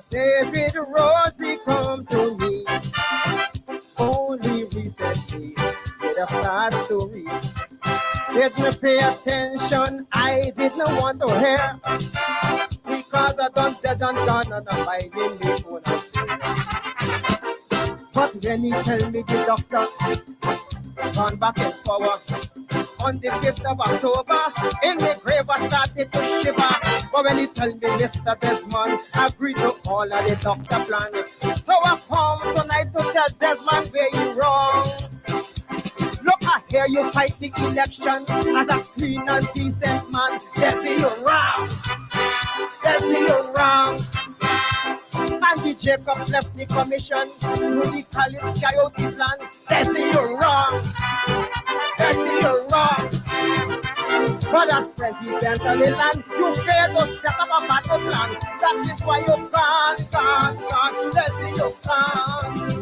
David Rosie come to me only recently with a sad story. Didn't pay attention, I didn't want to hear, because I done and I'm hiding me own affair. But when he tell me the doctor gone back in power on the 5th of October, in the grave I started to shiver. But when he tell me Mr. Desmond agreed to all of the doctor plans, so I come tonight to tell Desmond where you wrong. Look, I hear you fight the election as a clean and decent man. Desi, you're wrong. Desi, you're wrong. Andy Jacobs left the commission to the college coyote plan. Desi, you're wrong. Desi, you're wrong. But as president of the land, you failed to set up a battle plan. That is why you can't. Desi, you can't.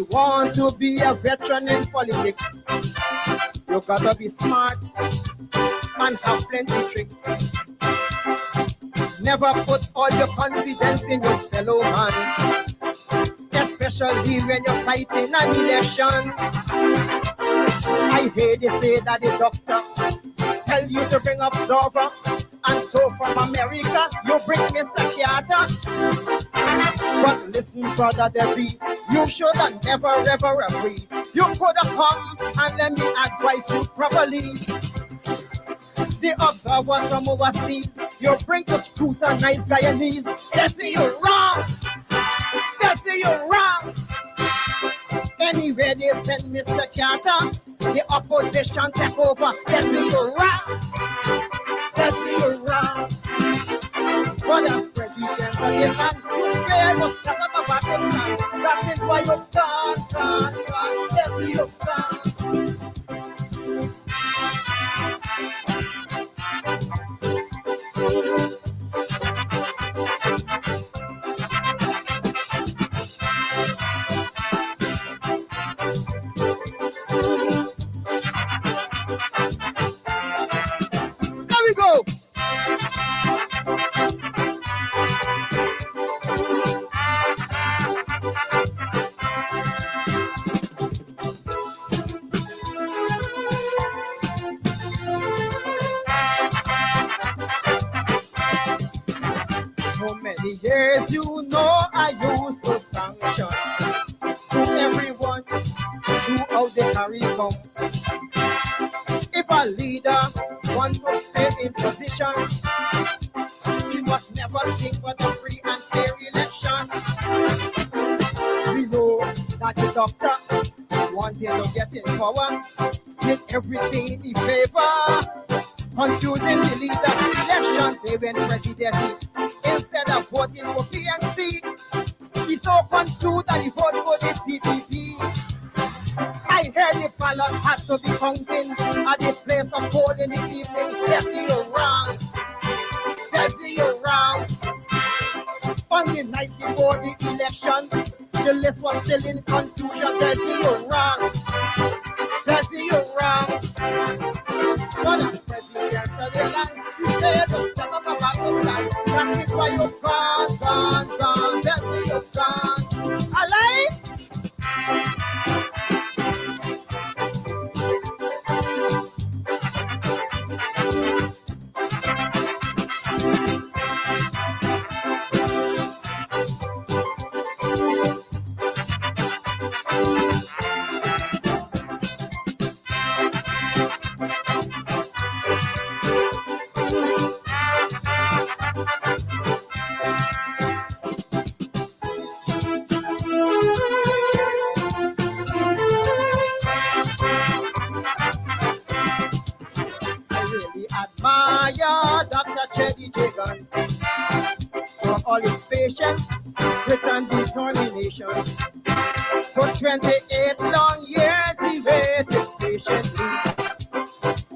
Want to be a veteran in politics, you gotta be smart and have plenty tricks. Never put all your confidence in your fellow man, especially when you're fighting an election. I hear they say that the doctor tell you to bring up Zorba, and so from America you bring Mr. Carter. But listen, brother David, you should have never ever agree. You could have come and let me advise you properly. The observers from overseas, you bring to scrutinize Guyanese. They say you're wrong. They say you're wrong. Anywhere they send Mr. Carter, the opposition take over. They say you're wrong. They say you're wrong. But as president of the land, you fail to set up a battle plan. That is why you can't. Yes, you can't. There we go. Many years, you know, I used to sanction to everyone throughout the CARICOM. If a leader wants to stay in position, he must never think but a free and fair election. We know that the doctor wanted to get in power, did everything in his favor, confusing the leader election. They went president. Instead of voting for PNC, he so confused that he voted for the PPP. I heard the ballot had to be counting at the place of poll in the evening. Desi, you're wrong. Desi, you're wrong. On the night before the election, the list was still in confusion. Desi, you're wrong. Desi, you're wrong. But as president of the land, you failed to set up a battle plan. That is why you gone. Desi, you're gone. Alive? begun. For all his patience, grit and determination. For 28 long years he waited patiently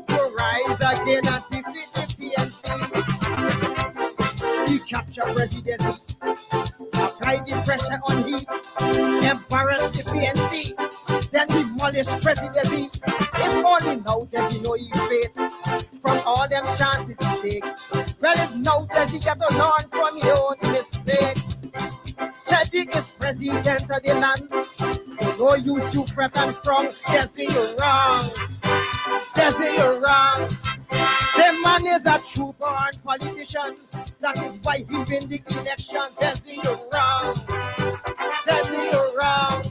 to rise again and defeat the PNC. He captured presidency, applied the pressure on heat, embarrassed the PNC, then demolished presidency. If only now does he know he faith from all them chances he take. Well, it's now does he get to learn from his own mistake. Teddy is president of the land. No use to fret and frown. Jesse, you're wrong. Jesse, you're wrong. The man is a true born politician. That is why he win the election. Jesse, you're wrong. Jesse, you're wrong.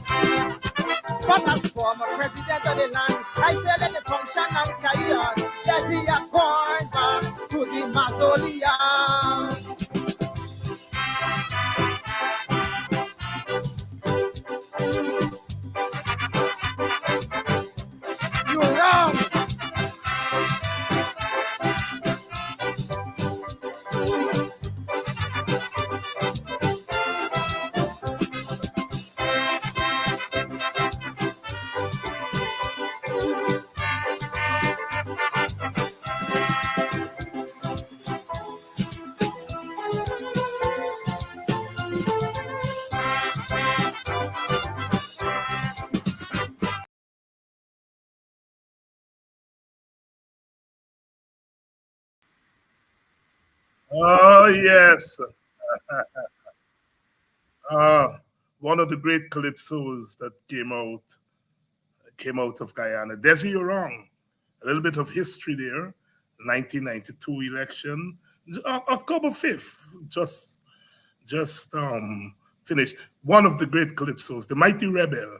But as former president of the land, I say let the function and carry on. Jesse, you're going back to the mausoleum. You're wrong. Oh, yes. One of the great calypsos that came out of Guyana. Desi, you're wrong. A little bit of history there. 1992 election, October 5th, just finished. One of the great calypsos, the Mighty Rebel,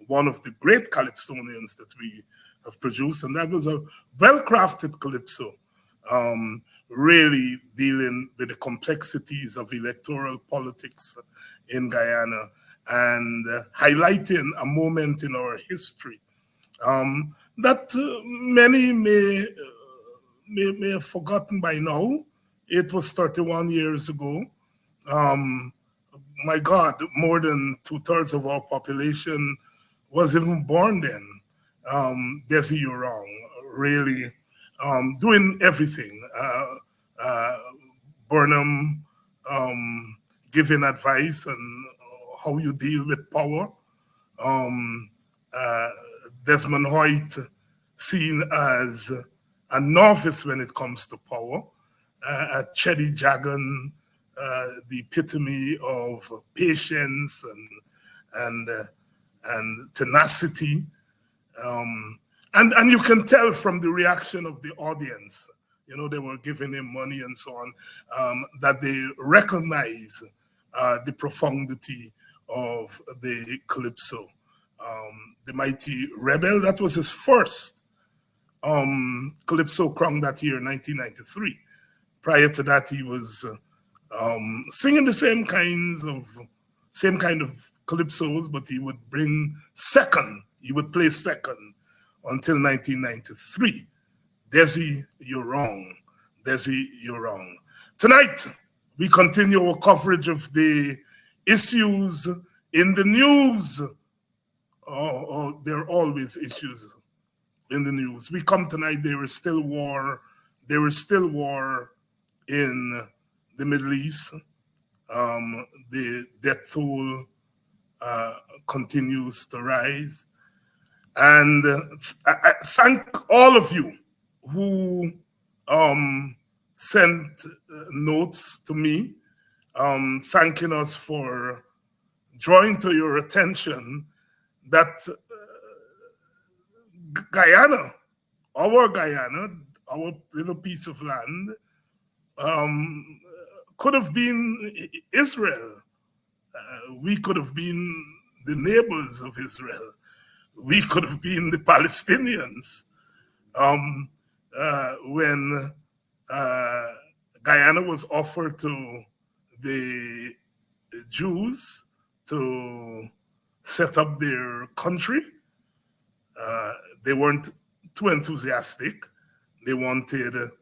one of the great calypsonians that we have produced, and that was a well-crafted calypso. Really dealing with the complexities of electoral politics in Guyana and highlighting a moment in our history that many may have forgotten by now. It was 31 years ago. My God, more than 2/3 of our population was even born then. Desi, you're wrong. Really doing everything. Burnham giving advice on how you deal with power. Desmond Hoyt seen as a novice when it comes to power. Cheddy Jagan, the epitome of patience and tenacity. And you can tell from the reaction of the audience, you know, they were giving him money and so on, that they recognize the profundity of the calypso. The Mighty Rebel, that was his first calypso crunk that year, 1993. Prior to that, he was singing the same kind of calypsos, but he would bring second. He would play second until 1993. Desi, you're wrong. Desi, you're wrong. Tonight, we continue our coverage of the issues in the news. Oh, there are always issues in the news. We come tonight, there is still war. There is still war in the Middle East. The death toll continues to rise. And I thank all of you who sent notes to me, thanking us for drawing to your attention that Guyana, our little piece of land, could have been Israel. We could have been the neighbors of Israel. We could have been the Palestinians. When Guyana was offered to the Jews to set up their country, they weren't too enthusiastic. They wanted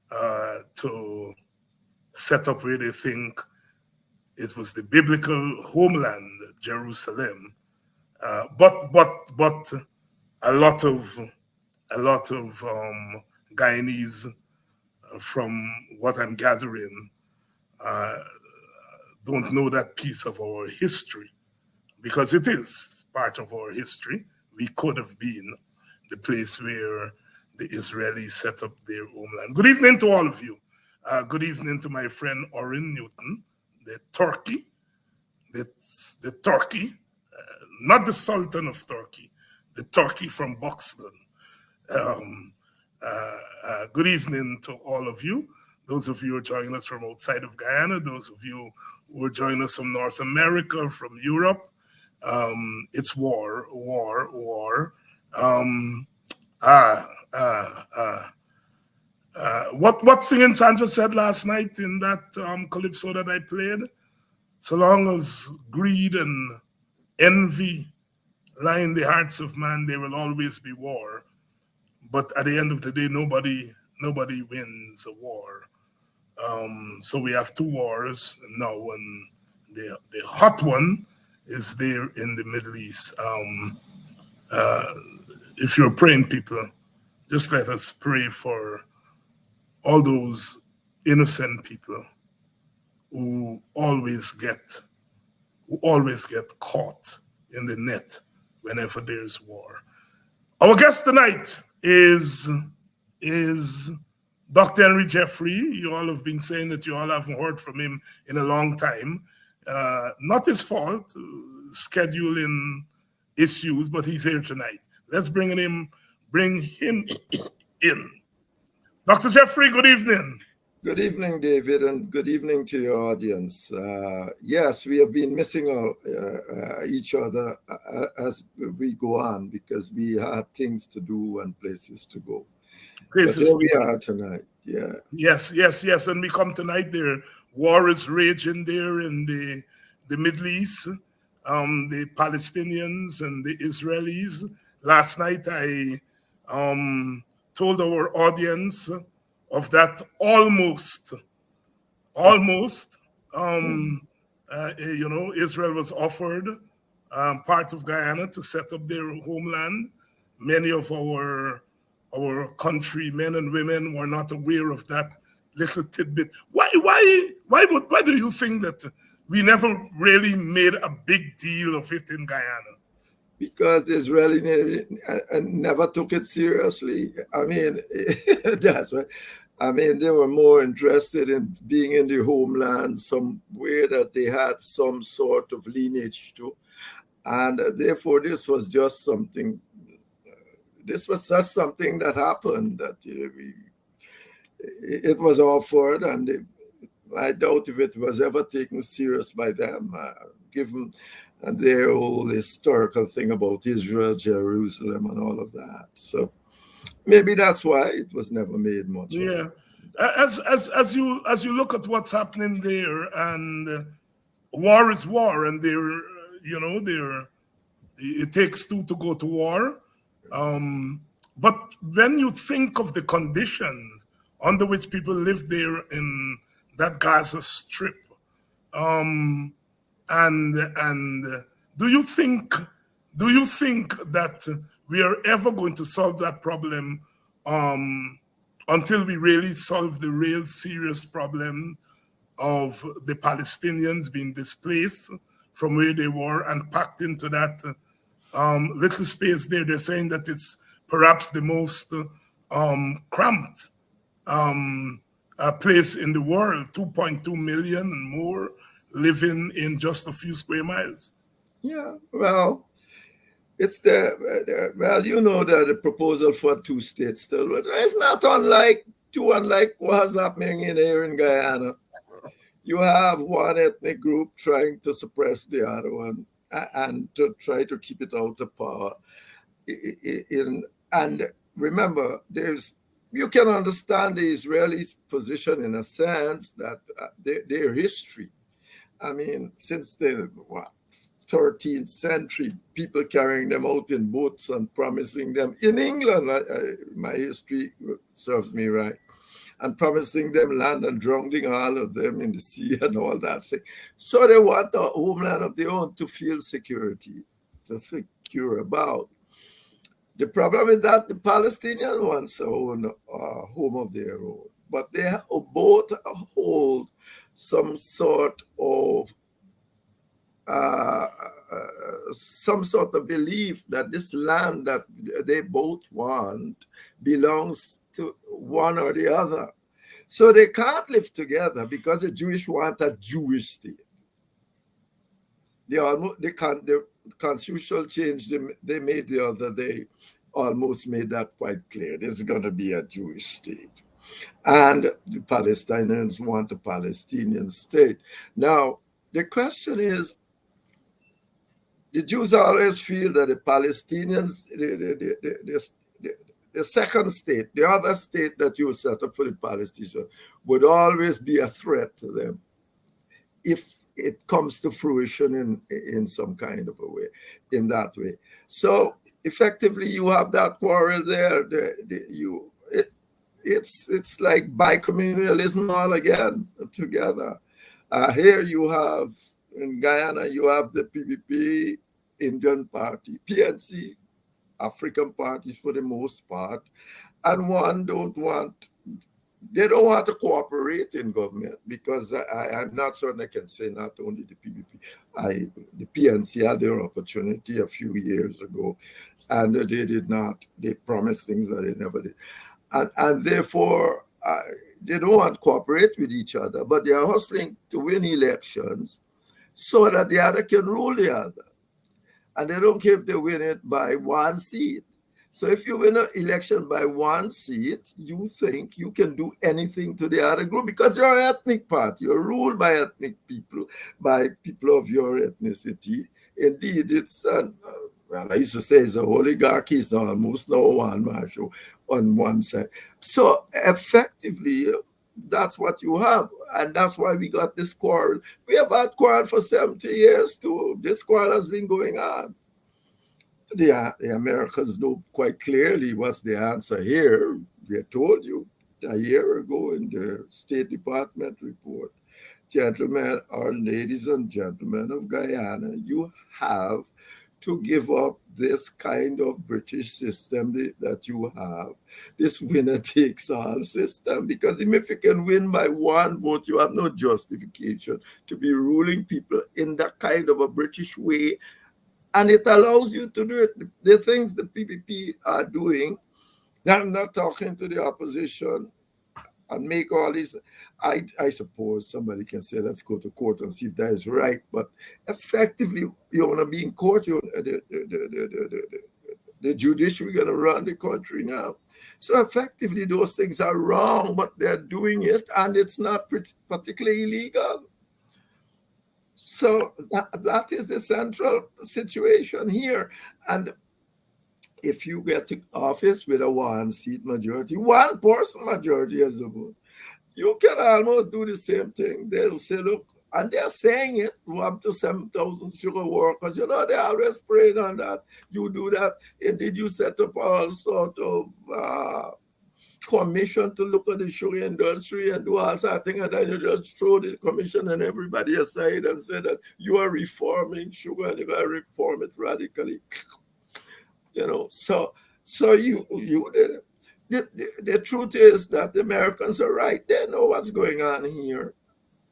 to set up where they think it was the biblical homeland, Jerusalem. But a lot of Guyanese, from what I'm gathering, don't know that piece of our history, because it is part of our history. We could have been the place where the Israelis set up their homeland. Good evening to all of you. Good evening to my friend Orrin Newton, the Turkey, the Turkey, not the Sultan of Turkey, the Turkey from Buxton. Good evening to all of you. Those of you who are joining us from outside of Guyana, those of you who are joining us from North America, from Europe. It's war. What Singing Sandra said last night in that calypso that I played? So long as greed and envy lie in the hearts of man, there will always be war. But at the end of the day, nobody wins a war. So we have two wars now, and the hot one is there in the Middle East. If you're praying people, just let us pray for all those innocent people who always get caught in the net whenever there's war. Our guest tonight is Dr. Henry Jeffrey. You all have been saying that you all haven't heard from him in a long time. Not his fault, scheduling issues, but he's here tonight. Let's bring him in. Dr. Jeffrey, good evening. Good evening, David, and good evening to your audience. Yes, we have been missing each other as we go on because we had things to do and places to go. But here we are tonight. Yeah. Yes. And we come tonight. There, war is raging there in the Middle East. The Palestinians and the Israelis. Last night, I told our audience of that almost. Israel was offered part of Guyana to set up their homeland. Many of our countrymen and women were not aware of that little tidbit. Why do you think that we never really made a big deal of it in Guyana? Because the Israeli never took it seriously. I mean, that's right. I mean, they were more interested in being in the homeland, somewhere that they had some sort of lineage to. And therefore, this was just something that happened, that it was offered, and I doubt if it was ever taken serious by them, given their whole historical thing about Israel, Jerusalem, and all of that. So maybe that's why it was never made much. Yeah, as you look at what's happening there, and war is war, and it takes two to go to war. But when you think of the conditions under which people live there in that Gaza Strip, and do you think that we are ever going to solve that problem until we really solve the real serious problem of the Palestinians being displaced from where they were and packed into that little space there? They're saying that it's perhaps the most cramped place in the world, 2.2 million and more living in just a few square miles. Yeah, well, it's the proposal for two states still. It's not unlike what's happening here in Guyana. You have one ethnic group trying to suppress the other one and to try to keep it out of power. And remember, you can understand the Israelis' position in a sense that their history. I mean, since the 13th century, people carrying them out in boats and promising them in England. My history serves me right. and promising them land and drowning all of them in the sea and all that thing. So they want a homeland of their own to feel security, to feel secure about. The problem is that the Palestinians want a own home of their own, but they both hold some sort of belief that this land that they both want belongs to one or the other. So they can't live together because the Jewish want a Jewish state. The constitutional change they made the other day almost made that quite clear. There's going to be a Jewish state. And the Palestinians want a Palestinian state. Now, the question is, the Jews always feel that the Palestinians, the second state, the other state that you set up for the Palestinians, would always be a threat to them if it comes to fruition in some kind of a way, in that way. So effectively, you have that quarrel there. It's like bicommunalism all again together. Here you have, in Guyana, you have the PPP, Indian party, PNC, African parties for the most part, and they don't want to cooperate in government because I'm not certain I can say not only the PPP, the PNC had their opportunity a few years ago, and they did not. They promised things that they never did. And therefore, they don't want to cooperate with each other, but they are hustling to win elections so that the other can rule the other. And they don't care if they win it by one seat. So if you win an election by one seat, you think you can do anything to the other group because you're an ethnic party. You're ruled by ethnic people, by people of your ethnicity. Indeed, it's well, I used to say it's a oligarchy. It's almost no one man show on one side. So effectively, that's what you have. And that's why we got this quarrel. We have had quarrel for 70 years too. This quarrel has been going on. The Americans know quite clearly what's the answer here. They told you a year ago in the State Department report, gentlemen or ladies and gentlemen of Guyana, you have to give up this kind of British system that you have, this winner-takes-all system, because even if you can win by one vote, you have no justification to be ruling people in that kind of a British way. And it allows you to do it. The things the PPP are doing, now I'm not talking to the opposition and make all this. I suppose somebody can say, let's go to court and see if that is right. But effectively, you want to be in court. The judiciary going to run the country now. So effectively, those things are wrong, but they're doing it, and it's not particularly illegal. So that is the central situation here. And if you get to office with a one-seat majority, one-person majority as a vote, you can almost do the same thing. They'll say, look, and they're saying it, 1 to 7,000 sugar workers. You know, they're always praying on that. You do that. Indeed, you set up all sort of commission to look at the sugar industry and do all sort of things, and then you just throw the commission and everybody aside and say that you are reforming sugar and you're going to reform it radically. You know, so you did it. The truth is that the Americans are right. They know what's going on here.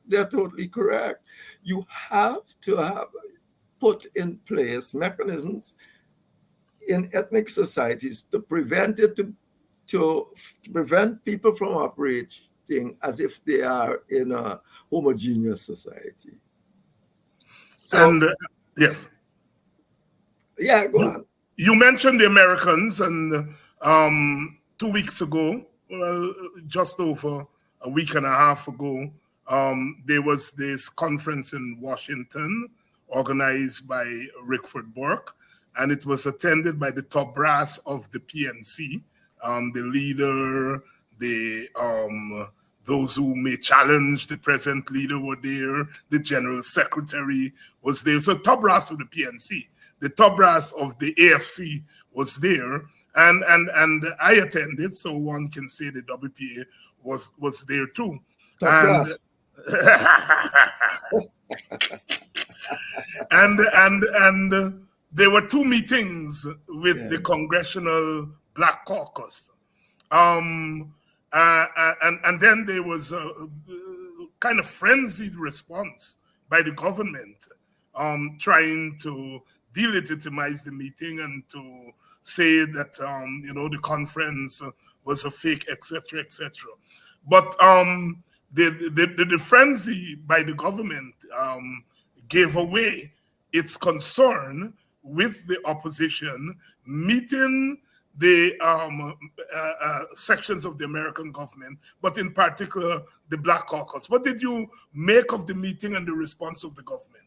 They're totally correct. You have to have put in place mechanisms in ethnic societies to prevent it, to prevent people from operating as if they are in a homogeneous society. So, and yes. Yeah, go on. You mentioned the Americans, and 2 weeks ago, well, just over a week and a half ago, there was this conference in Washington organized by Rickford Burke, and it was attended by the top brass of the PNC, the leader, those who may challenge the present leader were there, the general secretary was there. So top brass of the PNC. The top brass of the AFC was there, and I attended, so one can say the WPA was there too. Top And gas. and there were two meetings with the Yeah. Congressional Black Caucus. And then there was a kind of frenzied response by the government, trying to delegitimize the meeting and to say that the conference was a fake, etc., etc. But the frenzy by the government gave away its concern with the opposition meeting the sections of the American government, but in particular the Black Caucus. What did you make of the meeting and the response of the government?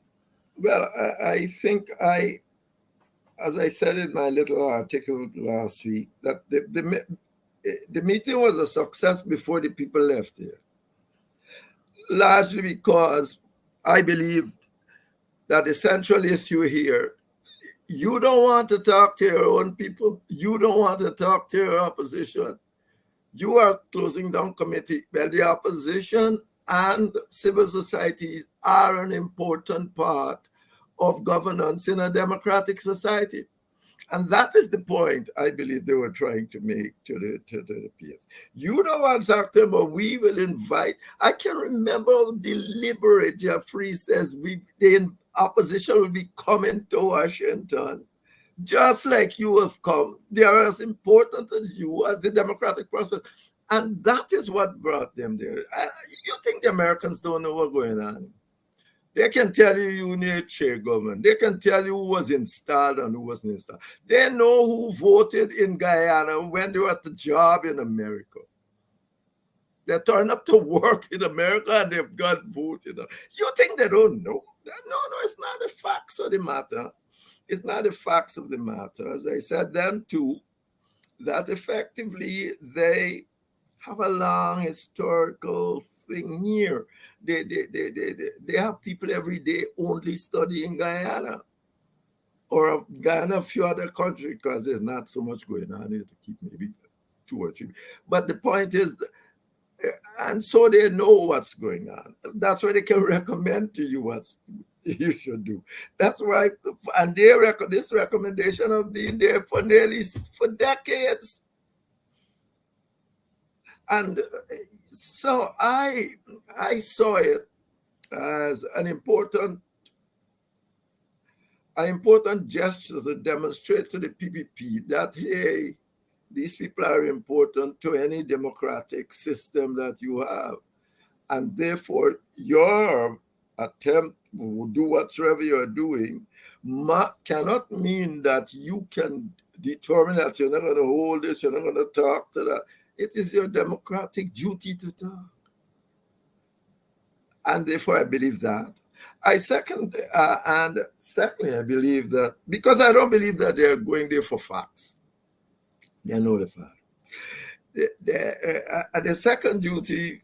Well, I think as I said in my little article last week, that the meeting was a success before the people left here. Largely because I believe that the central issue here, you don't want to talk to your own people. You don't want to talk to your opposition. You are closing down committee. Well, the opposition and civil society are an important part of governance in a democratic society. And that is the point I believe they were trying to make to the peers. You don't want to talk to them, but we will invite. I can remember how deliberate Jeffrey says the opposition will be coming to Washington, just like you have come. They are as important as you, as the democratic process. And that is what brought them there. You think the Americans don't know what's going on? They can tell you need chair government. They can tell you who was installed and who wasn't installed. They know who voted in Guyana when they were at the job in America. They turn up to work in America and they've got voted. You think they don't know? No, it's not the facts of the matter. It's not the facts of the matter. As I said then too, that effectively they have a long historical thing here. They have people every day only studying Guyana or Guyana, a few other countries, because there's not so much going on here to keep maybe 2 or 3. But the point is, and so they know what's going on. That's why they can recommend to you what you should do. That's why, and this recommendation have been there for decades. And so I saw it as an important gesture to demonstrate to the PPP that, hey, these people are important to any democratic system that you have. And therefore, your attempt to do whatsoever you're doing cannot mean that you can determine that you're not going to hold this, you're not going to talk to that. It is your democratic duty to talk. And therefore, I believe that. Secondly, I believe that, because I don't believe that they're going there for facts. They know the fact. The second duty,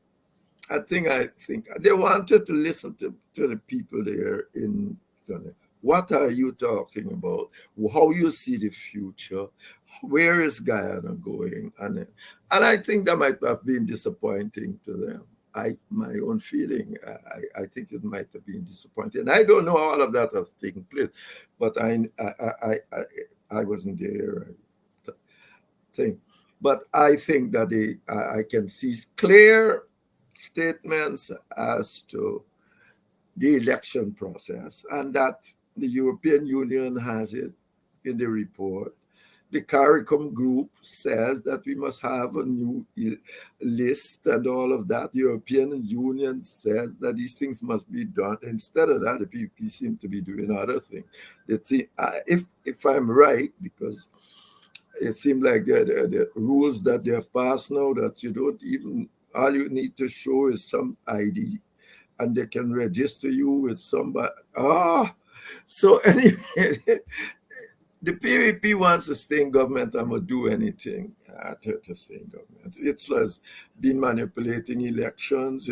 I think they wanted to listen to the people there in Ghana. What are you talking about? How you see the future? Where is Guyana going? And I think that might have been disappointing to them. My own feeling, I think it might have been disappointing. I don't know how all of that has taken place, but I wasn't there. But I think that I can see clear statements as to the election process, and that the European Union has it in the report. The CARICOM group says that we must have a new list and all of that. The European Union says that these things must be done. Instead of that, the PPP seem to be doing other things. If I'm right, because it seems like the rules that they have passed now, that you don't even, all you need to show is some ID and they can register you with somebody. So anyway, the PPP wants to stay in government and will do anything to stay in government. It's just been manipulating elections.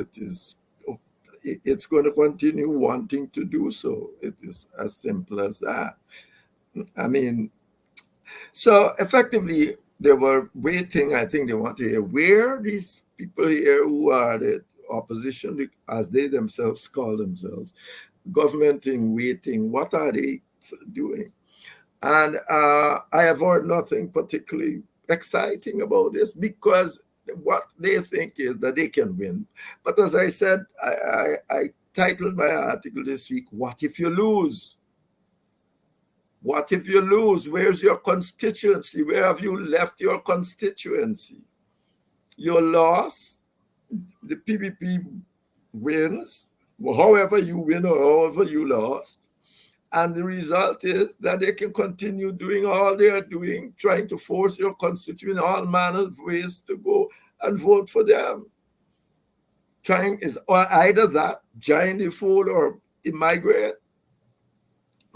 It's going to continue wanting to do so. It is as simple as that. I mean, so effectively, they were waiting. I think they want to hear where these people here who are the opposition, as they themselves call themselves, government in waiting, what are they doing? And I have heard nothing particularly exciting about this, because what they think is that they can win. But as I said, I titled my article this week, "What if you lose?" What if you lose? Where's your constituency? Where have you left your constituency? You lost, the PPP wins, however you win or however you lost. And the result is that they can continue doing all they are doing, trying to force your constituent in all manner of ways to go and vote for them. Trying is or either that, join the fold, or immigrate.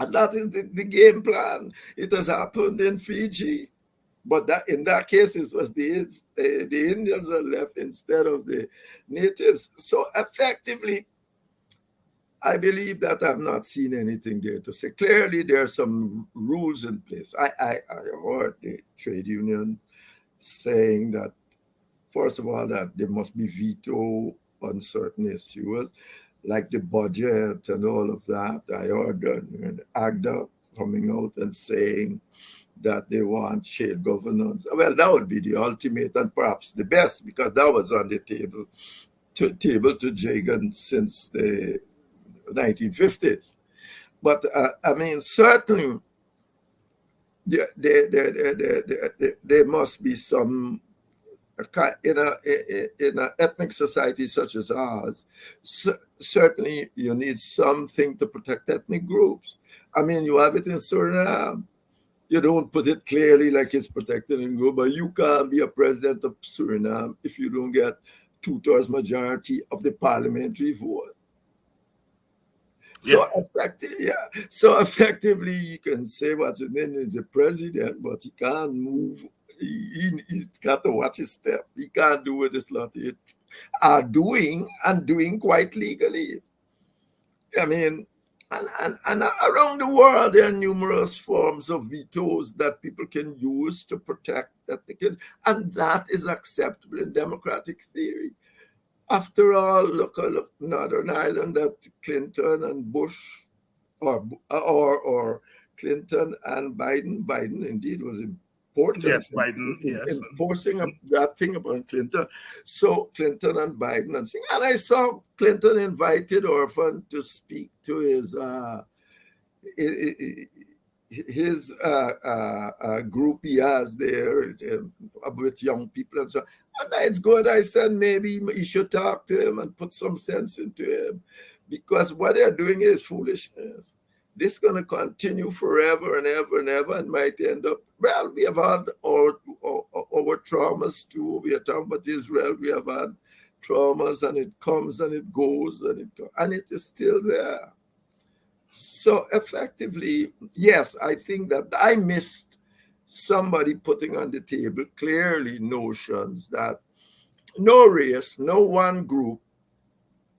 And that is the game plan. It has happened in Fiji, but that in that case, it was the Indians that left instead of the natives. So effectively, I believe that I've not seen anything there to say. Clearly, there are some rules in place. I heard the trade union saying that, first of all, that there must be veto on certain issues, like the budget and all of that. I heard AGDA coming out and saying that they want shared governance. Well, that would be the ultimate and perhaps the best, because that was on the table to Jagan since the 1950s. But I mean, certainly there must be some, in an ethnic society such as ours, certainly you need something to protect ethnic groups. I mean, you have it in Suriname. You don't put it clearly like it's protected in group, but you can't be a president of Suriname if you don't get 2/3 majority of the parliamentary vote. So effectively, you can say what's his name is the president, but he can't move. He's got to watch his step. He can't do what this lot are doing, and doing quite legally. I mean, and around the world, there are numerous forms of vetoes that people can use to protect that they can, and that is acceptable in democratic theory. After all, look Northern Ireland, that Clinton and Bush, or Clinton and Biden. Biden indeed was important. Yes, Biden. Yes, enforcing that thing about Clinton. So Clinton and Biden, and I saw Clinton invited Orphan to speak to his group he has there with young people and so on. And it's good. I said maybe you should talk to him and put some sense into him, because what they're doing is foolishness. This is going to continue forever and ever and ever, and might end up, well, we have had our traumas too. We are talking about Israel. We have had traumas, and it comes and it goes, and it is still there. So effectively, yes, I think that I missed somebody putting on the table clearly notions that no race, no one group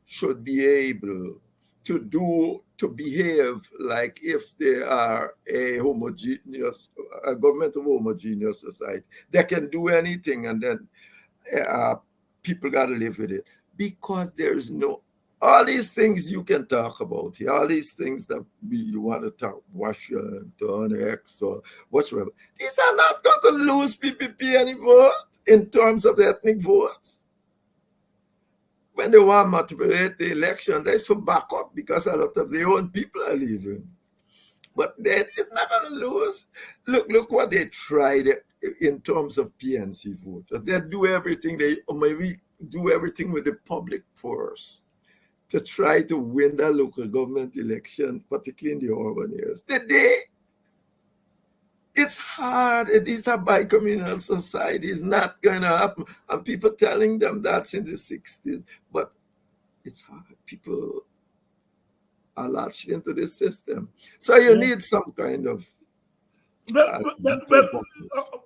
should be able to behave like if they are a government of homogeneous society. They can do anything, and then people got to live with it, because there's no. All these things you can talk about here, all these things that you want to talk, Washington, X, or whatsoever, these are not going to lose PPP any vote in terms of the ethnic votes. When they want to manipulate the election, they should back up, because a lot of their own people are leaving. But then it's not going to lose. Look what they tried in terms of PNC voters. They do everything, maybe do everything with the public purse to try to win that local government election, particularly in the urban areas. It's hard. These are bicommunal societies. Not going to happen. And people telling them that since the 60s. But it's hard. People are latched into this system. So you need some kind of...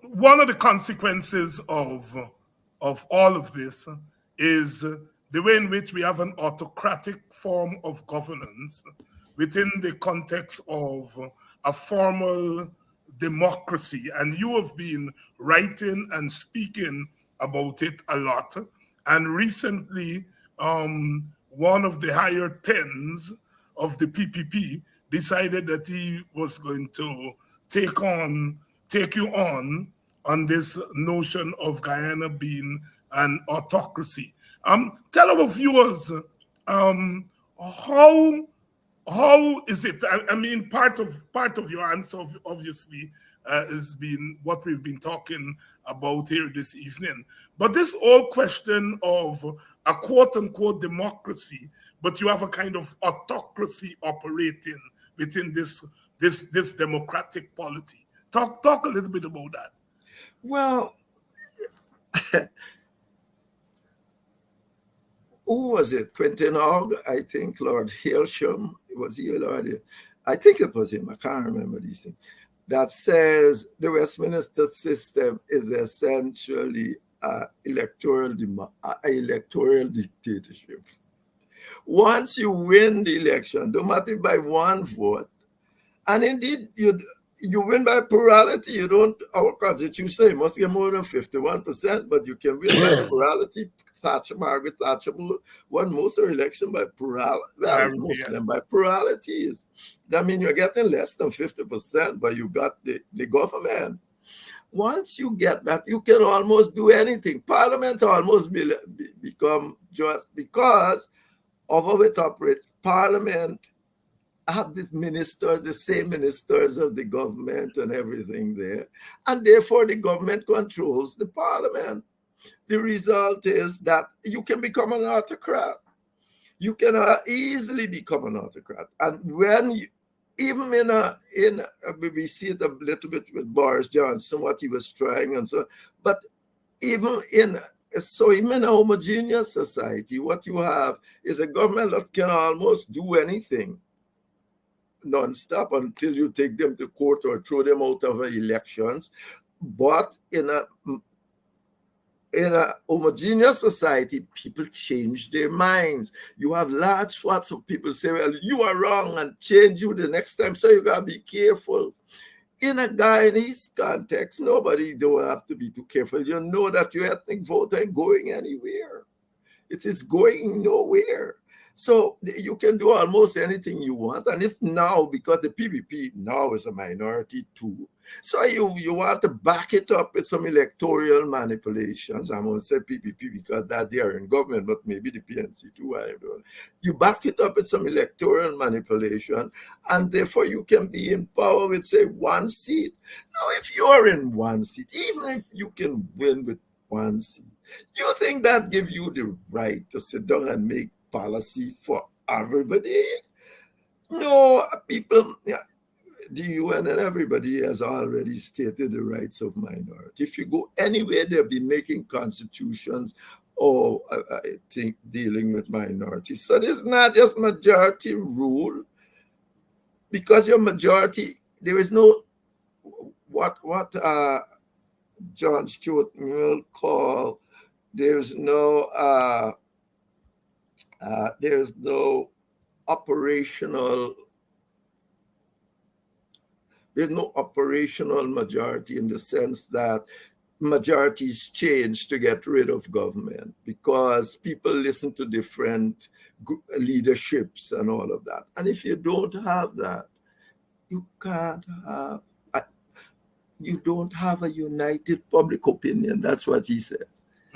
one of the consequences of all of this is the way in which we have an autocratic form of governance within the context of a formal democracy, and you have been writing and speaking about it a lot. And recently, one of the hired pens of the PPP decided that he was going to take you on this notion of Guyana being an autocracy. Tell our viewers how is it? I mean, part of your answer obviously has been what we've been talking about here this evening. But this whole question of a quote unquote democracy, but you have a kind of autocracy operating within this democratic polity. Talk a little bit about that. Well, who was it? Quentin Hogg, I think, Lord Hailsham. Was he Lord? I think it was him. I can't remember these things. That says the Westminster system is essentially electoral dictatorship. Once you win the election, no matter by one vote, and indeed you win by plurality. You don't. Our constitution, you must get more than 51%, but you can win by plurality. Margaret Thatcher won most of the election by plurality. Well, most of them by pluralities. That means you're getting less than 50%, but you got the government. Once you get that, you can almost do anything. Parliament almost become just because of how it operates. Parliament have these ministers, the same ministers of the government and everything there. And therefore, the government controls the parliament. The result is that you can become an autocrat. You can easily become an autocrat. And when you, even we see it a little bit with Boris Johnson, what he was trying and so, but even in a homogeneous society, what you have is a government that can almost do anything non-stop until you take them to court or throw them out of elections. But in a homogeneous society, people change their minds. You have large swaths of people say, well, you are wrong, and change you the next time. So you got to be careful. In a Guyanese context, nobody don't have to be too careful. You know that your ethnic vote ain't going anywhere. It is going nowhere. So you can do almost anything you want. And if now, because the PPP now is a minority too, so you want to back it up with some electoral manipulations. I'm going to say PPP because that they are in government, but maybe the PNC too, I don't know. You back it up with some electoral manipulation, and therefore you can be in power with, say, one seat. Now, if you are in one seat, even if you can win with one seat, you think that gives you the right to sit down and make policy for everybody? No, people, the UN and everybody has already stated the rights of minority. If you go anywhere, they'll be making constitutions or I think dealing with minorities. So this is not just majority rule, because your majority, there is no what John Stuart Mill call, there's no operational majority, in the sense that majorities change to get rid of government because people listen to different leaderships and all of that. And if you don't have that, you don't have a united public opinion. That's what he says.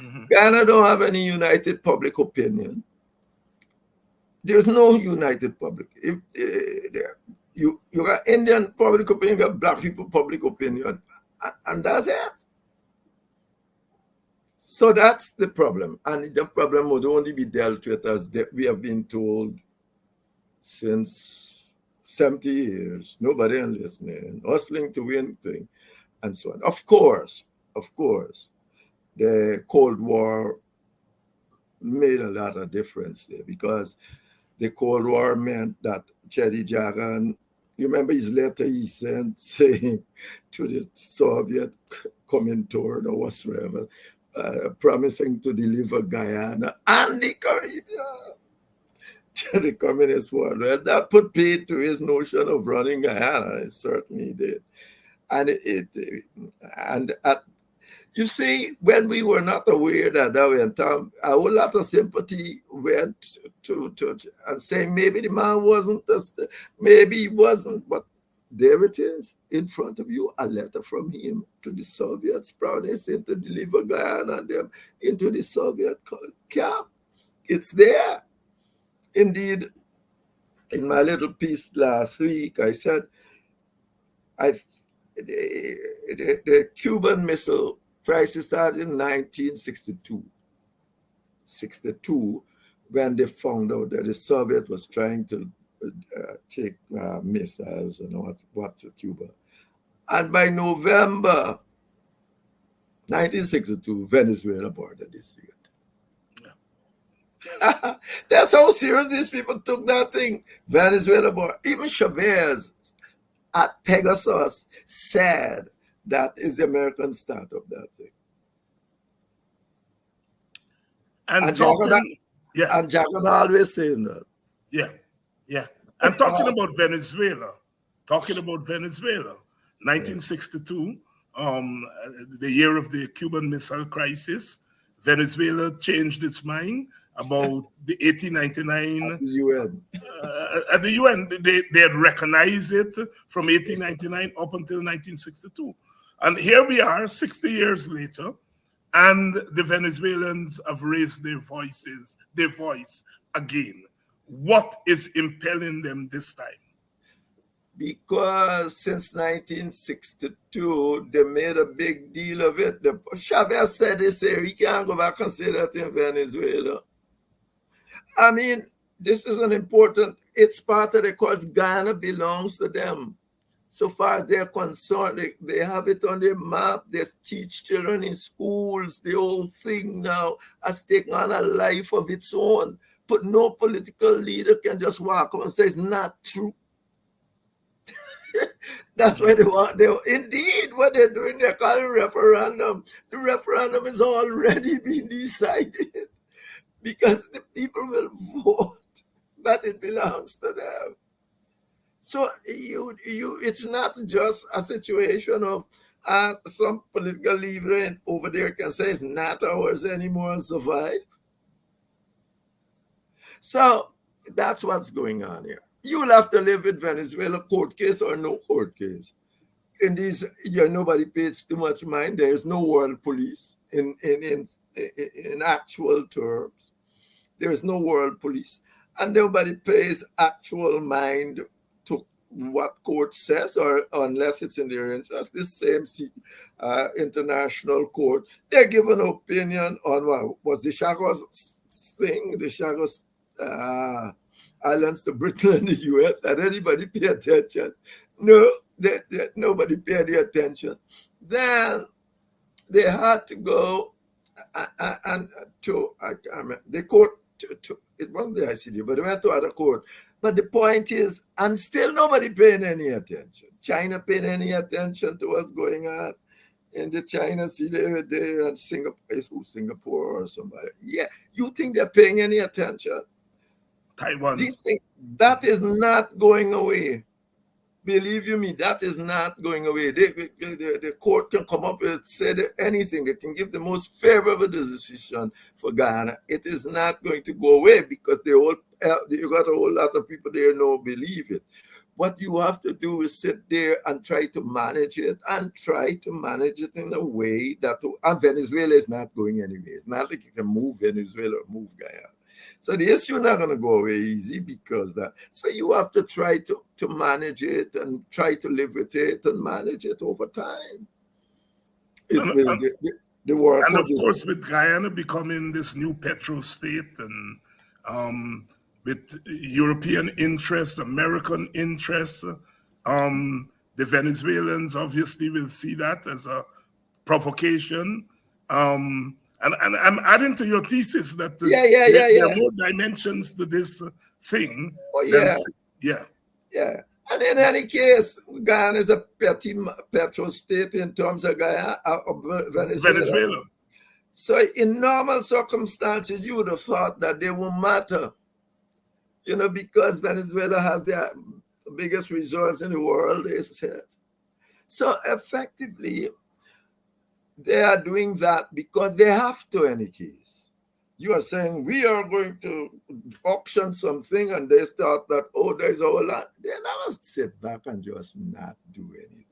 Mm-hmm. Ghana don't have any united public opinion. There's no united public. You got Indian public opinion, you got Black people public opinion, and that's it. So that's the problem. And the problem would only be dealt with, as we have been told since 70 years. Nobody is listening, hustling to win thing, and so on. Of course, the Cold War made a lot of difference there, because the Cold War meant that Chetty Jagan, you remember his letter he sent saying to the Soviet Comintern or whatsoever, promising to deliver Guyana and the Caribbean to the communist world. Well, that put paid to his notion of running Guyana. It certainly did. And you see, when we were not aware that went on, a whole lot of sympathy went to and saying maybe the man wasn't, maybe he wasn't, but there it is in front of you, a letter from him to the Soviets, promising to deliver Guyana and them into the Soviet camp. It's there. Indeed, in my little piece last week, I said, the Cuban Missile Crisis started in 1962, when they found out that the Soviet was trying to take missiles and what to Cuba. And by November 1962, Venezuela boarded this field. Yeah. That's how serious these people took that thing. Venezuela board. Even Chavez at Pegasus said that is the American start of that thing. And Jagan always saying that. Yeah, yeah. And talking about Venezuela, 1962, the year of the Cuban Missile Crisis, Venezuela changed its mind about the 1899. At the UN. At the UN, they had recognized it from 1899 up until 1962. And here we are, 60 years later, and the Venezuelans have raised their voice again. What is impelling them this time? Because since 1962, they made a big deal of it. Chavez said this year, he can't go back and say that in Venezuela. I mean, this is an important, it's part of the culture. Guyana belongs to them. So far as they're concerned, they have it on their map. They teach children in schools. The whole thing now has taken on a life of its own. But no political leader can just walk up and say it's not true. That's why indeed what they're doing, they're calling referendum. The referendum is already being decided because the people will vote that it belongs to them. So it's not just a situation of some political leader over there can say it's not ours anymore and survive. So that's what's going on here. You'll have to live with Venezuela, court case or no court case. In these, nobody pays too much mind. There is no world police in actual terms. There is no world police, and nobody pays actual mind to what court says, or unless it's in their interest. This same international court, they give an opinion on what was the Chagos thing, the Chagos islands to Britain and the US. Did anybody pay attention? No, nobody paid any attention. Then they had to go and to the court. It wasn't the ICD, but they went to other court. But the point is, and still nobody paying any attention. China paying any attention to what's going on in the China Sea. They and Singapore or somebody. Yeah, you think they're paying any attention? Taiwan. These things, that is not going away. Believe you me, that is not going away. The court can come up with say anything. They can give the most favorable decision for Guyana. It is not going to go away because you got a whole lot of people there now believe it. What you have to do is sit there and try to manage it in a way that, and Venezuela is not going anywhere. It's not like you can move Venezuela or move Guyana. So the issue is not going to go away easy because that. So you have to try to manage it and try to live with it and manage it over time. The world, and of course, with Guyana becoming this new petro state and with European interests, American interests, the Venezuelans obviously will see that as a provocation. And I'm adding to your thesis that there are more dimensions to this thing. Oh, yeah. And in any case, Guyana is a petro state in terms of Venezuela. So in normal circumstances, you would have thought that they won't matter, because Venezuela has their biggest reserves in the world, they said. So effectively, they are doing that because they have to, any case. You are saying we are going to auction something, and they start that, oh, there's our land. They never sit back and just not do anything.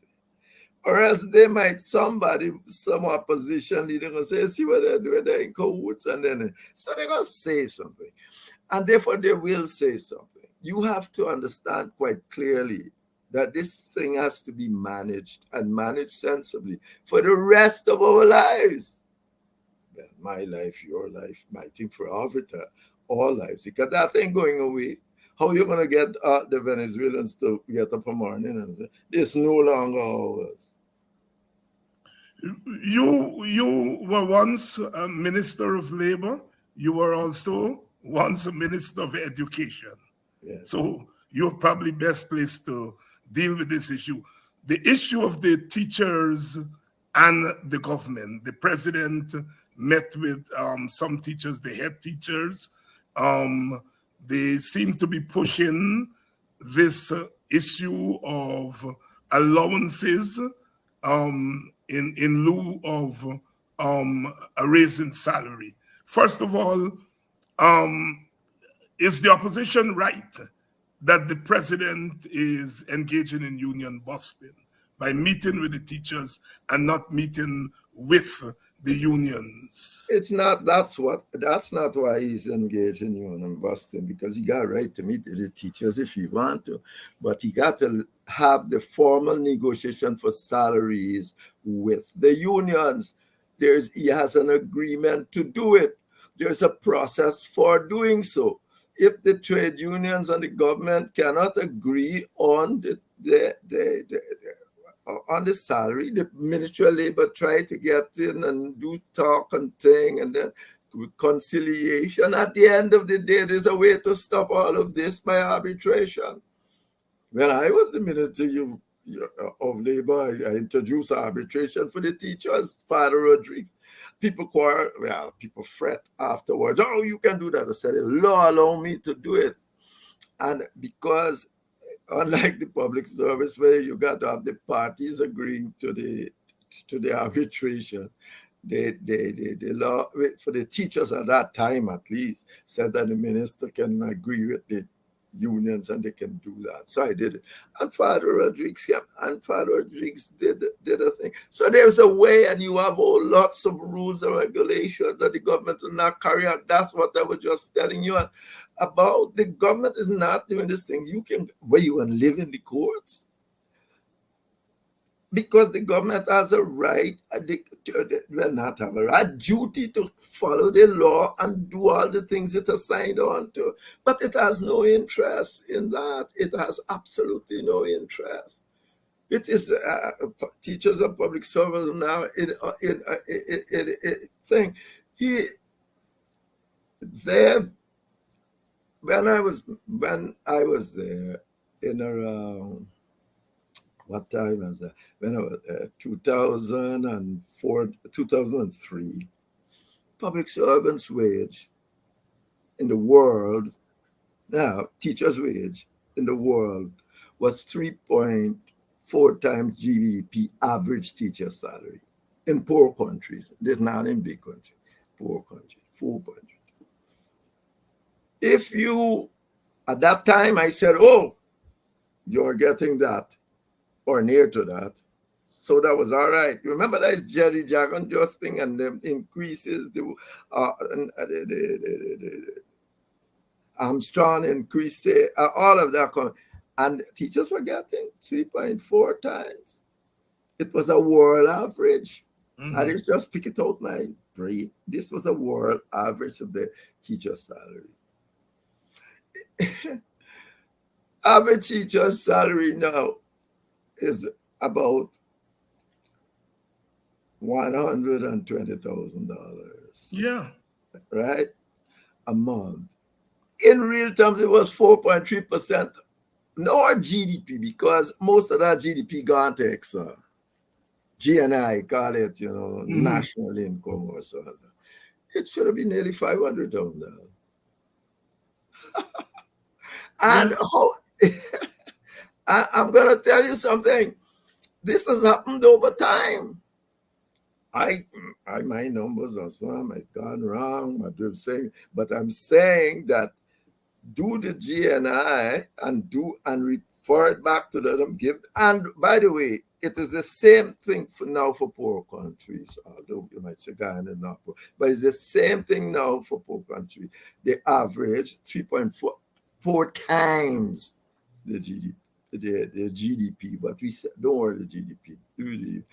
Or else they might, some opposition leader gonna say, see what they're doing, they're in cahoots, and then so they're gonna say something. And therefore they will say something. You have to understand quite clearly that this thing has to be managed, and managed sensibly for the rest of our lives. My life, your life, my thing for Africa, all lives, because that ain't going away. How you gonna get the Venezuelans to get up in the morning and say, this no longer ours? You were once a minister of labor. You were also once a minister of education. Yes. So you're probably best placed to deal with this issue. The issue of the teachers and the government. The president met with some teachers, the head teachers. They seem to be pushing this issue of allowances in lieu of a raise in salary. First of all, is the opposition right that the president is engaging in union busting by meeting with the teachers and not meeting with the unions? It's not, that's not why he's engaged in union busting, because he got a right to meet the teachers if he want to, but he got to have the formal negotiation for salaries with the unions. He has an agreement to do it. There's a process for doing so. If the trade unions and the government cannot agree on on the salary, the Ministry of Labor try to get in and do talk and thing, and then conciliation. At the end of the day, there's a way to stop all of this by arbitration. When I was the Minister of Labor, I introduced arbitration for the teachers, Father Rodriguez. People quarrel, well, people fret afterwards. Oh, you can do that. I said, the law allow me to do it. And because unlike the public service, where you got to have the parties agreeing to the arbitration, the law for the teachers at that time, at least, said that the minister can agree with the unions and they can do that. So I did it. And Father Rodriguez came, and Father Rodriguez did a thing. So there's a way, and you have lots of rules and regulations that the government will not carry out. That's what I was just telling you about. The government is not doing these things. You can live in the courts, because the government has a right, not have a duty to follow the law and do all the things it has signed on to. But it has no interest in that. It has absolutely no interest. It is teachers and public servants now thing. When I was there in around, what time was that? When I was 2004, 2003, public servants' wage in the world, now teachers' wage in the world, was 3.4 times GDP average teacher salary in poor countries. This not in big countries, poor countries, 4.3. If you, at that time, I said, oh, you're getting that, or near to that. So that was all right. Remember that is Jerry Jagan Justin and them increases, the Armstrong increase, all of that. And teachers were getting 3.4 times. It was a world average. Mm-hmm. I didn't just pick it out my brain. This was a world average of the teacher salary. Average teacher salary now is about $120,000. Yeah. Right? A month. In real terms, it was 4.3%. No GDP, because most of that GDP gone to Exxon. GNI, call it, national income or so. It should have been nearly $500,000. And how I'm going to tell you something. this has happened over time. My numbers as well might gone wrong, but I'm saying that do the GNI and refer it back to them, give. And by the way, it is the same thing now for poor countries, although you might say Guyana is not poor, but it's the same thing now for poor countries. They average 3.4 times the GDP. The GDP, but we said, don't worry, the GDP. The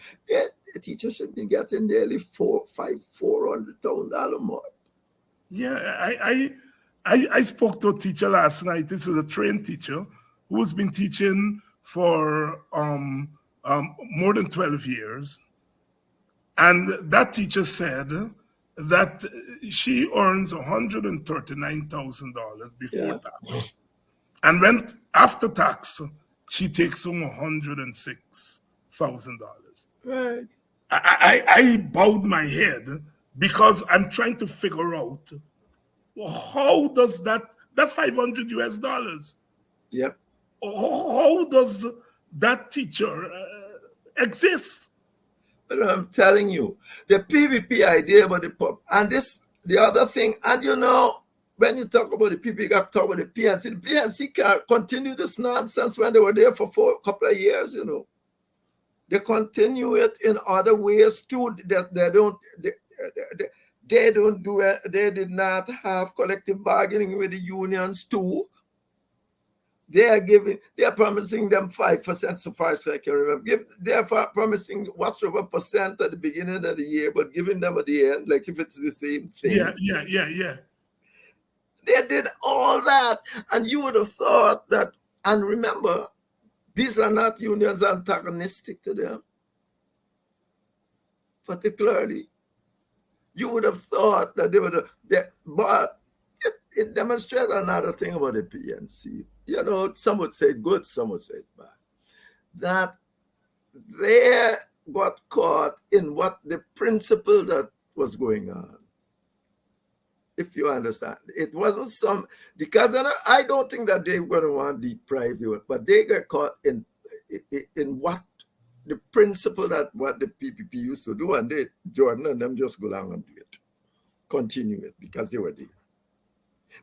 teacher should be getting nearly $400,000 more. Yeah, I spoke to a teacher last night. This is a trained teacher who's been teaching for more than 12 years. And that teacher said that she earns $139,000 before tax. And when after tax, she takes home $106,000. Right. I bowed my head because I'm trying to figure out how does that's $500 US. Yep. How does that teacher exist? But I'm telling you, the PPP idea about the pub, and the other thing, and when you talk about the PPP, you got to talk about the PNC. The PNC can't continue this nonsense when they were there for a couple of years, They continue it in other ways too. That they don't do it. They did not have collective bargaining with the unions too. They are promising them 5% so far as I can remember. They are promising whatever percent at the beginning of the year, but giving them at the end, like if it's the same thing. Yeah. They did all that. And you would have thought that, and remember, these are not unions antagonistic to them. Particularly, you would have thought that they would have, but it demonstrates another thing about the PNC. Some would say good, some would say bad. That they got caught in what the principle that was going on. If you understand, it wasn't because I don't think that they're going to want to deprive you, but they got caught in what the principle that what the PPP used to do, and Jordan and them just go along and do it, continue it because they were there.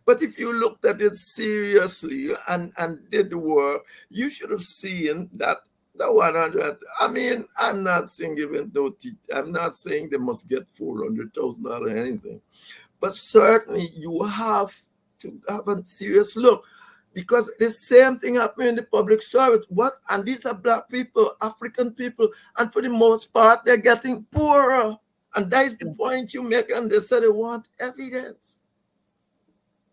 But if you looked at it seriously and did the work, you should have seen that the 100. I mean, I'm not saying I'm not saying they must get $400,000 or anything. But certainly you have to have a serious look, because the same thing happened in the public service. And these are Black people, African people, and for the most part, they're getting poorer. And that is the point you make, and they say they want evidence.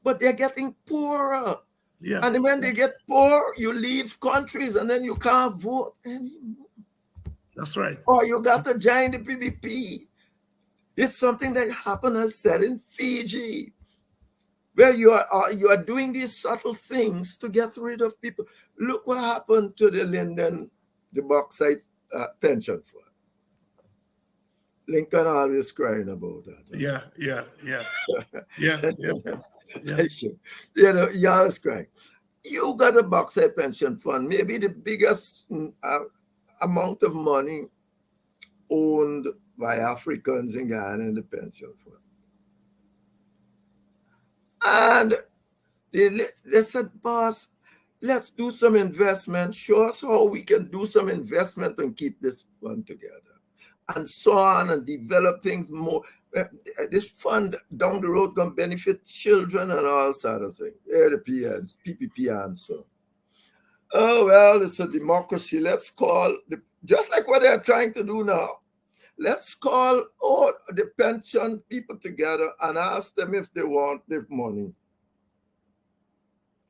But they're getting poorer. Yeah. And when they get poor, you leave countries and then you can't vote anymore. That's right. Or you got to join the PPP. It's something that happened, as said, in Fiji, where you are doing these subtle things to get rid of people. Look what happened to the Linden, the bauxite pension fund. Lincoln always crying about that. Yeah. You always crying. You got a bauxite pension fund, maybe the biggest amount of money owned by Africans in Guyana in the pension fund. And they said, boss, let's do some investment. Show us how we can do some investment and keep this fund together. And so on, and develop things more. This fund down the road can benefit children and all sort of things. There the PPP answer. Oh, well, it's a democracy. Let's call, just like what they're trying to do now. Let's call all the pension people together and ask them if they want the money.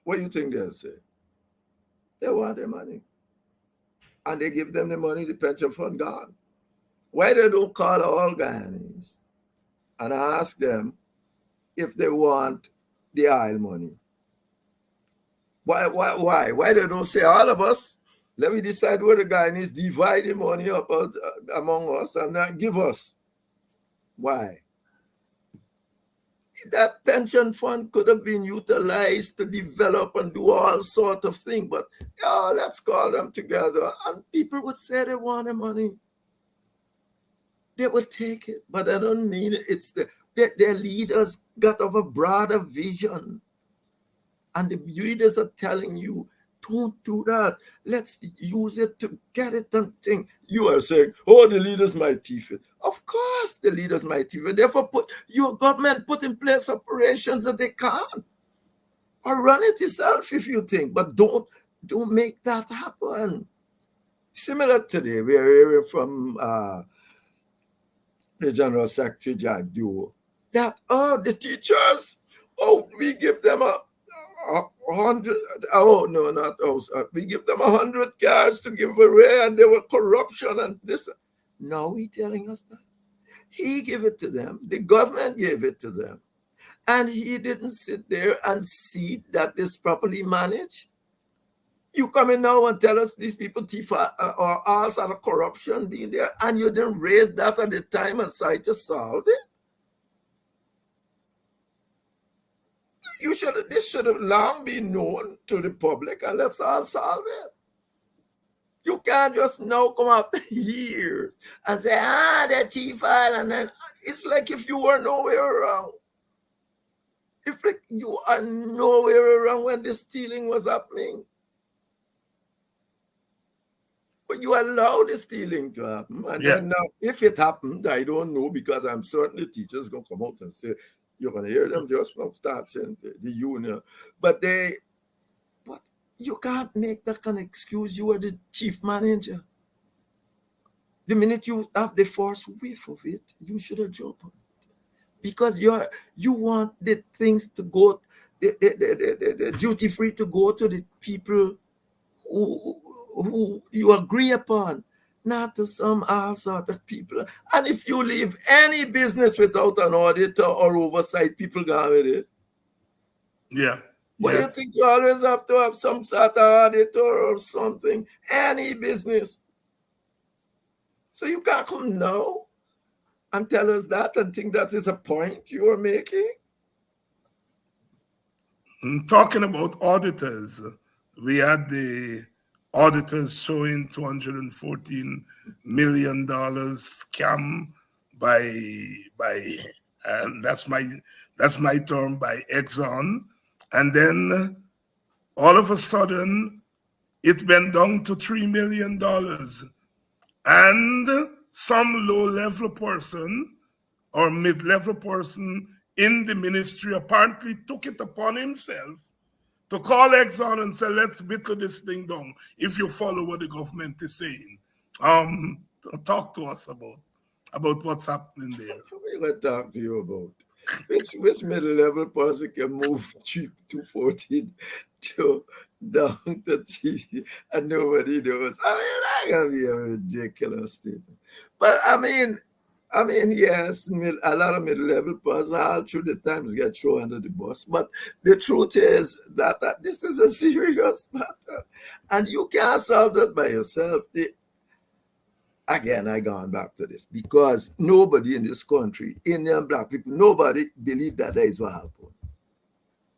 What do you think they'll say? They want the money. And they give them the money, the pension fund gone. Why they don't call all Guyanese and ask them if they want the oil money? Why they don't say all of us? Let me decide where the Guyanese divide the money up among us and then give us. Why? that pension fund could have been utilized to develop and do all sorts of things, but let's call them together. And people would say they want the money. They would take it, but I don't mean it's their leaders got of a broader vision. And the leaders are telling you, don't do that. Let's use it to get it done. You are saying, oh, the leaders might thief it. Of course, the leaders might thief it. Therefore, your government put in place operations that they can't. Or run it yourself if you think, but don't make that happen. Similar today, we are hearing from the General Secretary, Jack Dewar, that, the teachers, we give them a 100, no, not us. We give them 100 cars to give away, and there were corruption and this. Now he's telling us that. He gave it to them. The government gave it to them. And he didn't sit there and see that it's properly managed. You come in now and tell us these people thief or all sort of corruption being there, and you didn't raise that at the time and try to solve it. This should have long been known to the public, and let's all solve it. You can't just now come after years and say, the thief file, and then it's like if you were nowhere around. If like you are nowhere around when the stealing was happening. But you allow the stealing to happen. And then now, if it happened, I don't know, because I'm certain the teachers going to come out and say, you're going to hear them just now start saying the union. But you can't make that kind of excuse. You are the chief manager. The minute you have the first whiff of it, you should have jumped on it. Because you want the things to go, the duty free to go to the people who you agree upon, not to some all sort of people. And if you leave any business without an auditor or oversight, people go with it. Yeah. But you think you always have to have some sort of auditor or something, any business. So you can't come now and tell us that and think that is a point you are making. Talking about auditors, we had the auditors showing $214 million scam by and that's my term, by Exxon. And then all of a sudden it went down to $3 million. And some low-level person or mid-level person in the ministry apparently took it upon himself to call Exxon and say, let's whittle this thing down if you follow what the government is saying. Talk to us about what's happening there. We're going to talk to you about which middle-level person can move 214 down to 3 and nobody knows. I mean, that can be a ridiculous statement. But I mean, yes, a lot of middle-level persons all through the times get thrown under the bus. But the truth is that this is a serious matter. And you can't solve that by yourself. Again, I gone back to this because nobody in this country, Indian black people, nobody believed that is what happened.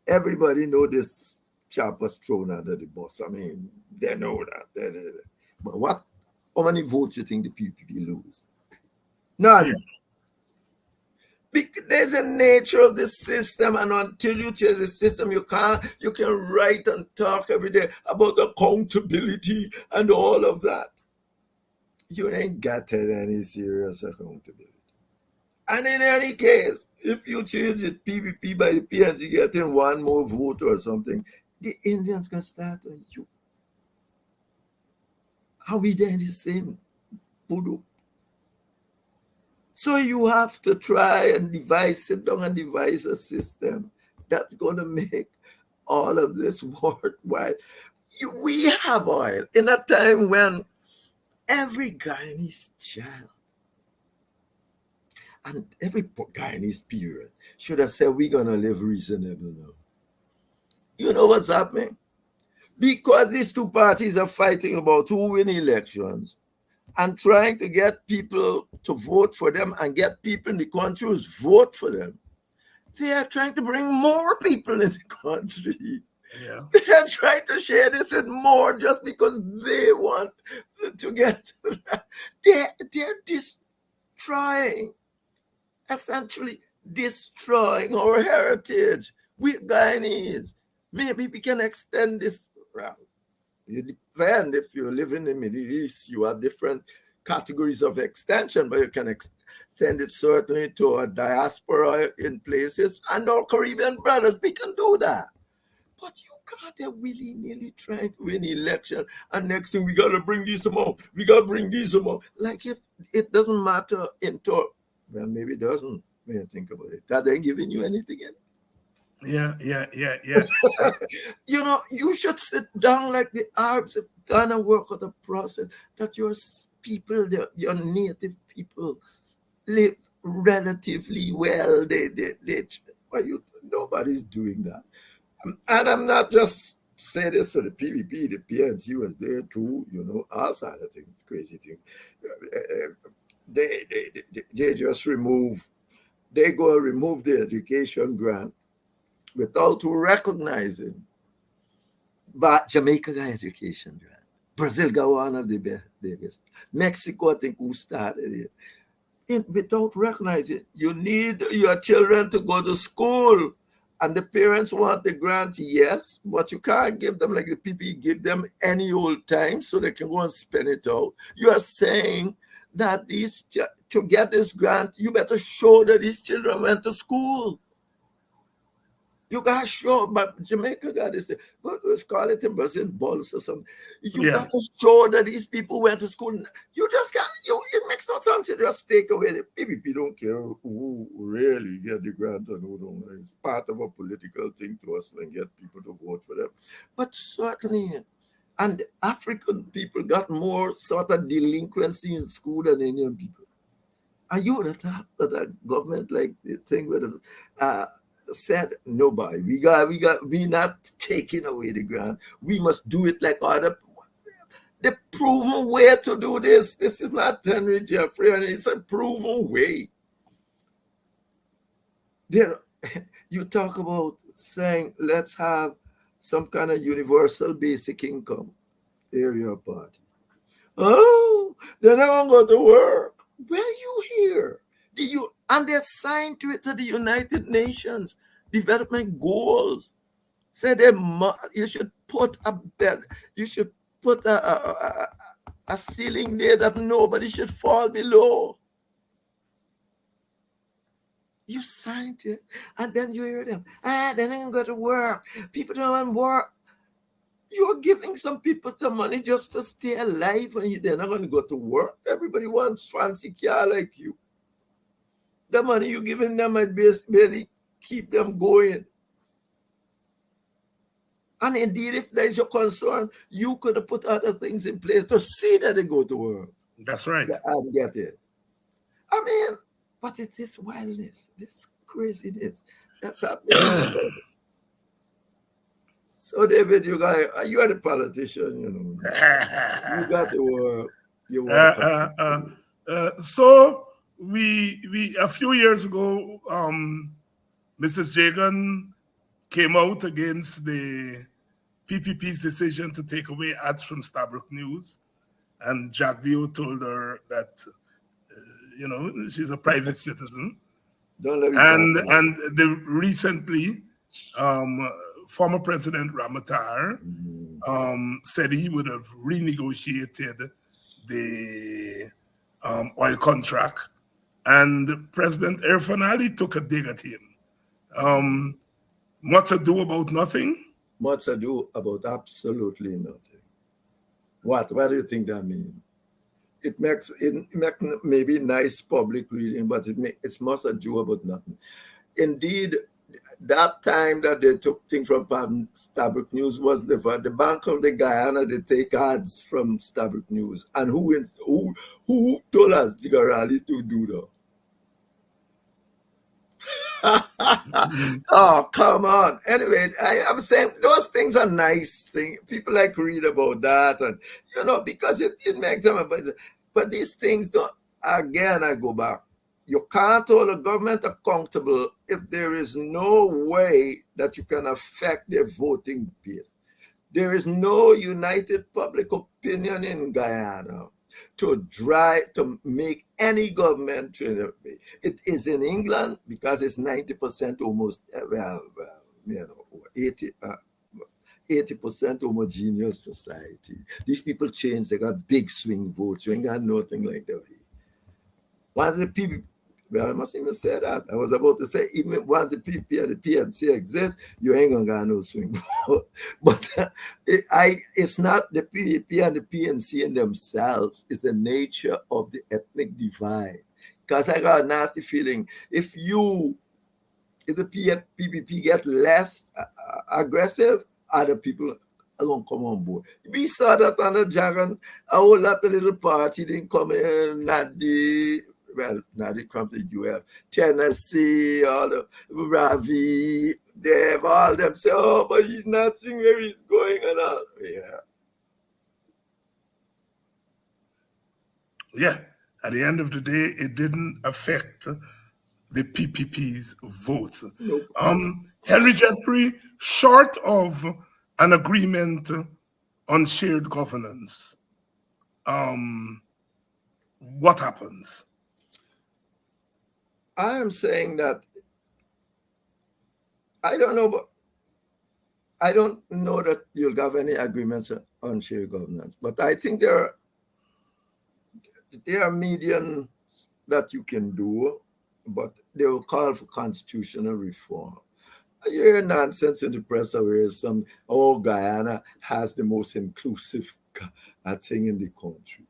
Everybody know this chap was thrown under the bus. I mean, they know that. But how many votes you think the PPP lose? None. Because there's a nature of the system, and until you change the system, you can write and talk every day about accountability and all of that. You ain't got any serious accountability. And in any case, if you change the PPP by the PNC getting one more vote or something, the Indians can start on you. Are we then the same? Voodoo? So you have to try and sit down and devise a system that's going to make all of this worthwhile. We have oil in a time when every Guyanese child and every Guyanese period should have said, we're going to live reasonable now. You know what's happening? Because these two parties are fighting about who win elections and trying to get people to vote for them and get people in the country to vote for them. They are trying to bring more people in the country. Yeah. They are trying to share this with more just because they want to get. They're destroying, essentially destroying our heritage. We're Guyanese. Maybe we can extend this route. It depends. If you live in the Middle East, you have different categories of extension, but you can extend it certainly to a diaspora in places. And our Caribbean brothers, we can do that. But you can't willy-nilly trying to win election, and next thing we got to bring these amount. We got to bring these amount. Like if it doesn't matter well, maybe it doesn't when you think about it. That ain't giving you anything in. Yeah. You should sit down like the Arabs have done and work out a process that your people, your native people, live relatively well. Nobody's doing that. And I'm not just saying this for the PPP, the PNC was there too, all side of things, crazy things. They just remove the education grant without recognizing. But Jamaica got education grant. Brazil got one of the biggest. Mexico, I think, who started it. Without recognizing, you need your children to go to school. And the parents want the grant, yes, but you can't give them like the PPP give them any old time so they can go and spend it out. You are saying that to get this grant, you better show that these children went to school. You got to show, but Jamaica got this, let's call it in Brazil, balls or something. You got to show that these people went to school. You just got, it makes no sense to just take away the PPP. Don't care who really get the grant and who don't. It's part of a political thing to us and get people to vote for them. But certainly, and African people got more sort of delinquency in school than Indian people. And you would have thought that a government like the thing would have said, nobody, we not taking away the grant. We must do it like other. The proven way to do this. This is not Henry Jeffrey, and it's a proven way. You talk about saying, let's have some kind of universal basic income area party. Oh, they're not going to go to work. Where you here? And they're signed to it to the United Nations development goals. Say you should put a bed, you should put a ceiling there that nobody should fall below. You signed it, and then you hear them. They're not going to go to work. People don't want work. You're giving some people the money just to stay alive, and they're not going to go to work. Everybody wants fancy car like you. The money you're giving them might barely keep them going. And indeed, if there's your concern, you could have put other things in place to see that they go to work. That's right. And get it. I mean, but it is wildness, this craziness that's happening. So, David, you are the politician, you got to work. So we a few years ago, Mrs. Jagan came out against the PPP's decision to take away ads from Stabrook News, and Jack Dio told her that she's a private citizen. Recently, former President Ramatar said he would have renegotiated the oil contract, and President Irfan Ali took a dig at him. Much ado about nothing? Much ado about absolutely nothing. What do you think that means? It makes maybe nice public reading, but it's much ado about nothing. Indeed, that time that they took things from Stabrook News was the Bank of the Guyana. They take ads from Stabrook News, and who told us Jigarali to do that? Oh, come on. Anyway, I'm saying those things are nice things. People like read about that, and because it makes them. But these things don't. Again, I go back. you can't hold a government accountable if there is no way that you can affect their voting base. There is no united public opinion in Guyana to make any government change. It is in England because it's 90% almost, 80% homogeneous society. These people change, they got big swing votes. You ain't got nothing like that. Once the PPP, well, I must even say that. I was about to say, even once the PPP and the PNC exist, you ain't gonna get no swing vote. But it's not the PPP and the PNC in themselves, it's the nature of the ethnic divide. Because I got a nasty feeling, if the PPP get less aggressive, other people are going to come on board. We saw that on the Dragon, a whole lot of little party didn't come in, not they come to UF, Tennessee, all the Ravi, Dev, all them say, oh, but he's not seeing where he's going and all. Yeah. At the end of the day, it didn't affect the PPP's vote. Nope. Henry Jeffrey, short of an agreement on shared governance, what happens? I am saying that I don't know that you'll have any agreements on shared governance, but I think there are medians that you can do, but they will call for constitutional reform. I hear nonsense in the press where Guyana has the most inclusive thing in the country.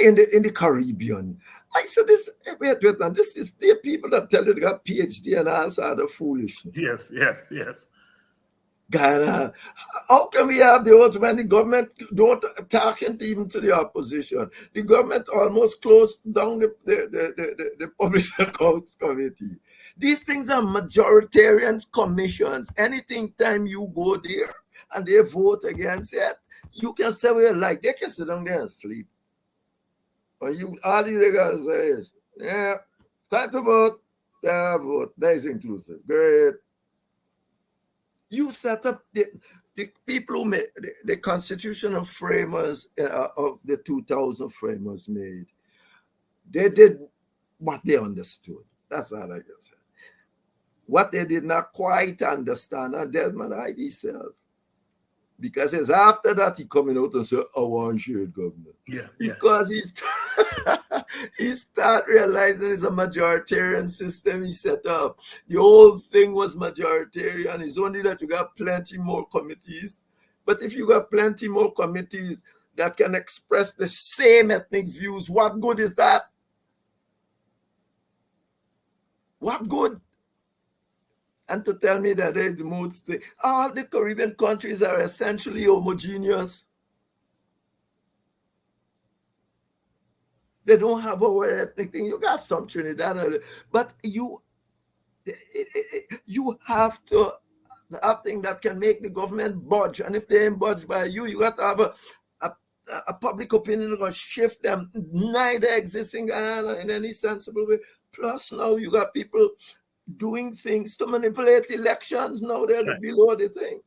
In the Caribbean. I said this, wait, and this is the people that tell you they got PhD and all sort of foolishness. Yes. Guyana, how can we have the votes when the government don't talk even to the opposition? The government almost closed down the Public Accounts Committee. These things are majoritarian commissions. Anything time you go there and they vote against it, you can say what you like. They can sit down there and sleep. All you gotta say is, yeah, time to vote, vote. That is inclusive. Great. You set up the people who made the constitutional framers of the 2000 framers made. They did what they understood. That's all I can say. What they did not quite understand, and Desmond Hyde himself. Because it's after that he coming out and say, I want shared government. Yeah. Because he start realizing it's a majoritarian system he set up. The whole thing was majoritarian. It's only that you got plenty more committees. But if you got plenty more committees that can express the same ethnic views, what good is that? What good? And to tell me that there is the mood thing. All the Caribbean countries are essentially homogeneous. They don't have a ethnic thing. You got some Trinidad, but you have to have things that can make the government budge. And if they ain't budge by you, you got to have a public opinion that will shift them. Neither existing in any sensible way. Plus now you got people doing things to manipulate elections. Now they're below the thing,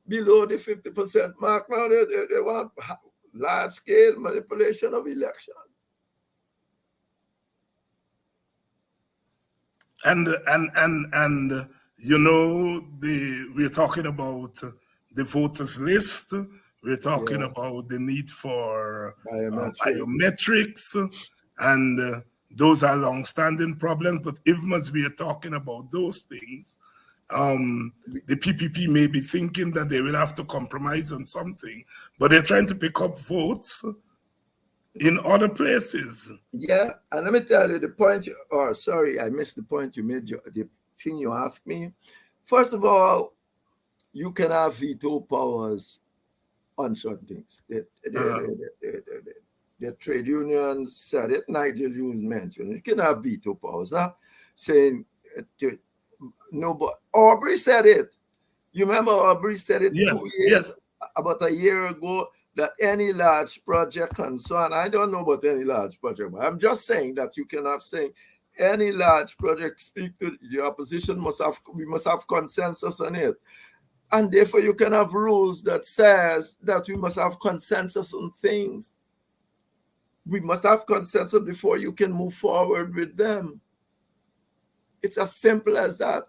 below the 50% mark. Now they want large scale manipulation of elections. And we're talking about the voters list. We're talking about the need for biometrics, and those are long-standing problems. But even as we are talking about those things, the PPP may be thinking that they will have to compromise on something, but they're trying to pick up votes in other places. Yeah, and let me tell you the point. I missed the point you made. The thing you asked me. First of all, you can have veto powers on certain things. The trade unions said it. Nigel Hughes mentioned it. You can have veto powers. Now, saying no, but Aubrey said it. You remember Aubrey said it 2 years, about a year ago, that any large project and so on, I don't know about any large project, but I'm just saying that you cannot say any large project speak to the opposition we must have consensus on it. And therefore you can have rules that says that we must have consensus on things. We must have consensus before you can move forward with them. It's as simple as that.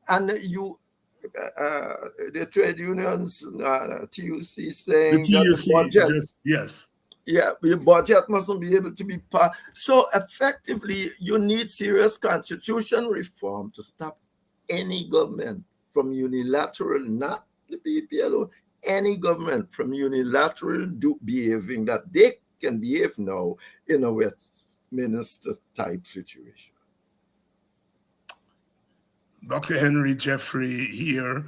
And you, the trade unions, TUC saying The that the budget, yes. Yeah, your budget mustn't be able to be passed. So effectively, you need serious constitution reform to stop any government from unilateral, not the PPP alone, any government from unilateral behaving that they can behave now in a Westminster type situation. Dr. Henry Jeffrey here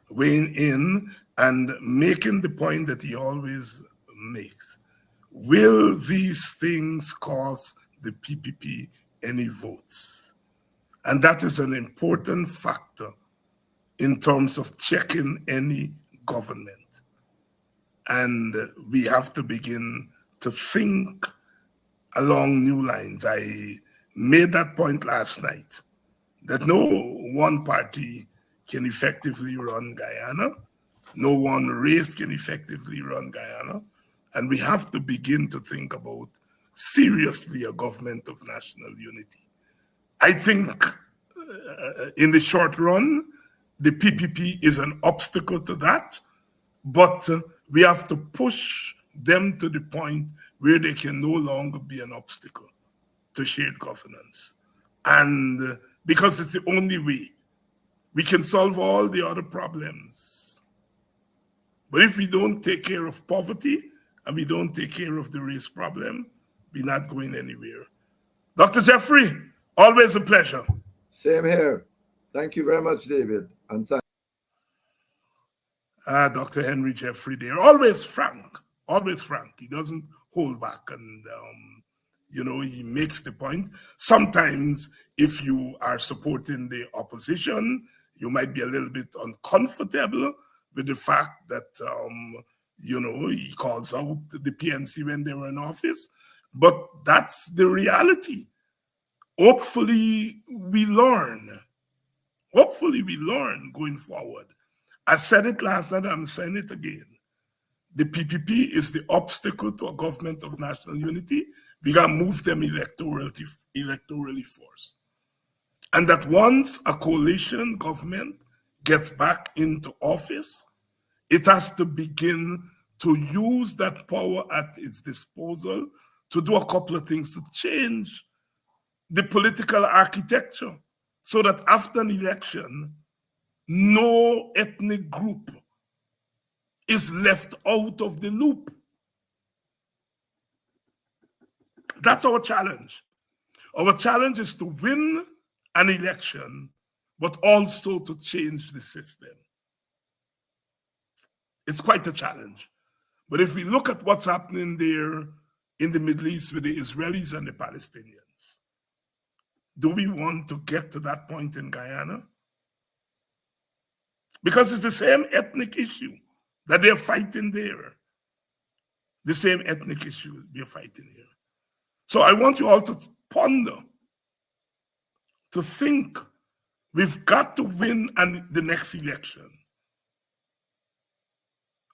weighing in and making the point that he always makes. Will these things cause the PPP any votes? And that is an important factor in terms of checking any government. And we have to begin to think along new lines. I made that point last night, that no one party can effectively run Guyana. No one race can effectively run Guyana. And we have to begin to think about seriously a government of national unity. I think in the short run, the PPP is an obstacle to that, but we have to push them to the point where they can no longer be an obstacle to shared governance. And because it's the only way we can solve all the other problems. But if we don't take care of poverty and we don't take care of the race problem, we're not going anywhere. Dr. Jeffrey, always a pleasure. Same here. Thank you very much, David. And thank Dr. Henry Jeffrey there, always frank, always frank. He doesn't hold back, and he makes the point. Sometimes if you are supporting the opposition, you might be a little bit uncomfortable with the fact that, he calls out the PNC when they were in office, but that's the reality. Hopefully we learn. Hopefully we learn going forward. I said it last night, I'm saying it again. The PPP is the obstacle to a government of national unity. We got to move them electorally first. And that once a coalition government gets back into office, it has to begin to use that power at its disposal to do a couple of things to change the political architecture so that after an election, no ethnic group is left out of the loop. That's our challenge. Our challenge is to win an election, but also to change the system. It's quite a challenge. But if we look at what's happening there in the Middle East with the Israelis and the Palestinians, do we want to get to that point in Guyana? Because it's the same ethnic issue that they're fighting there. The same ethnic issue we're fighting here. So I want you all to ponder, to think, we've got to win the next election.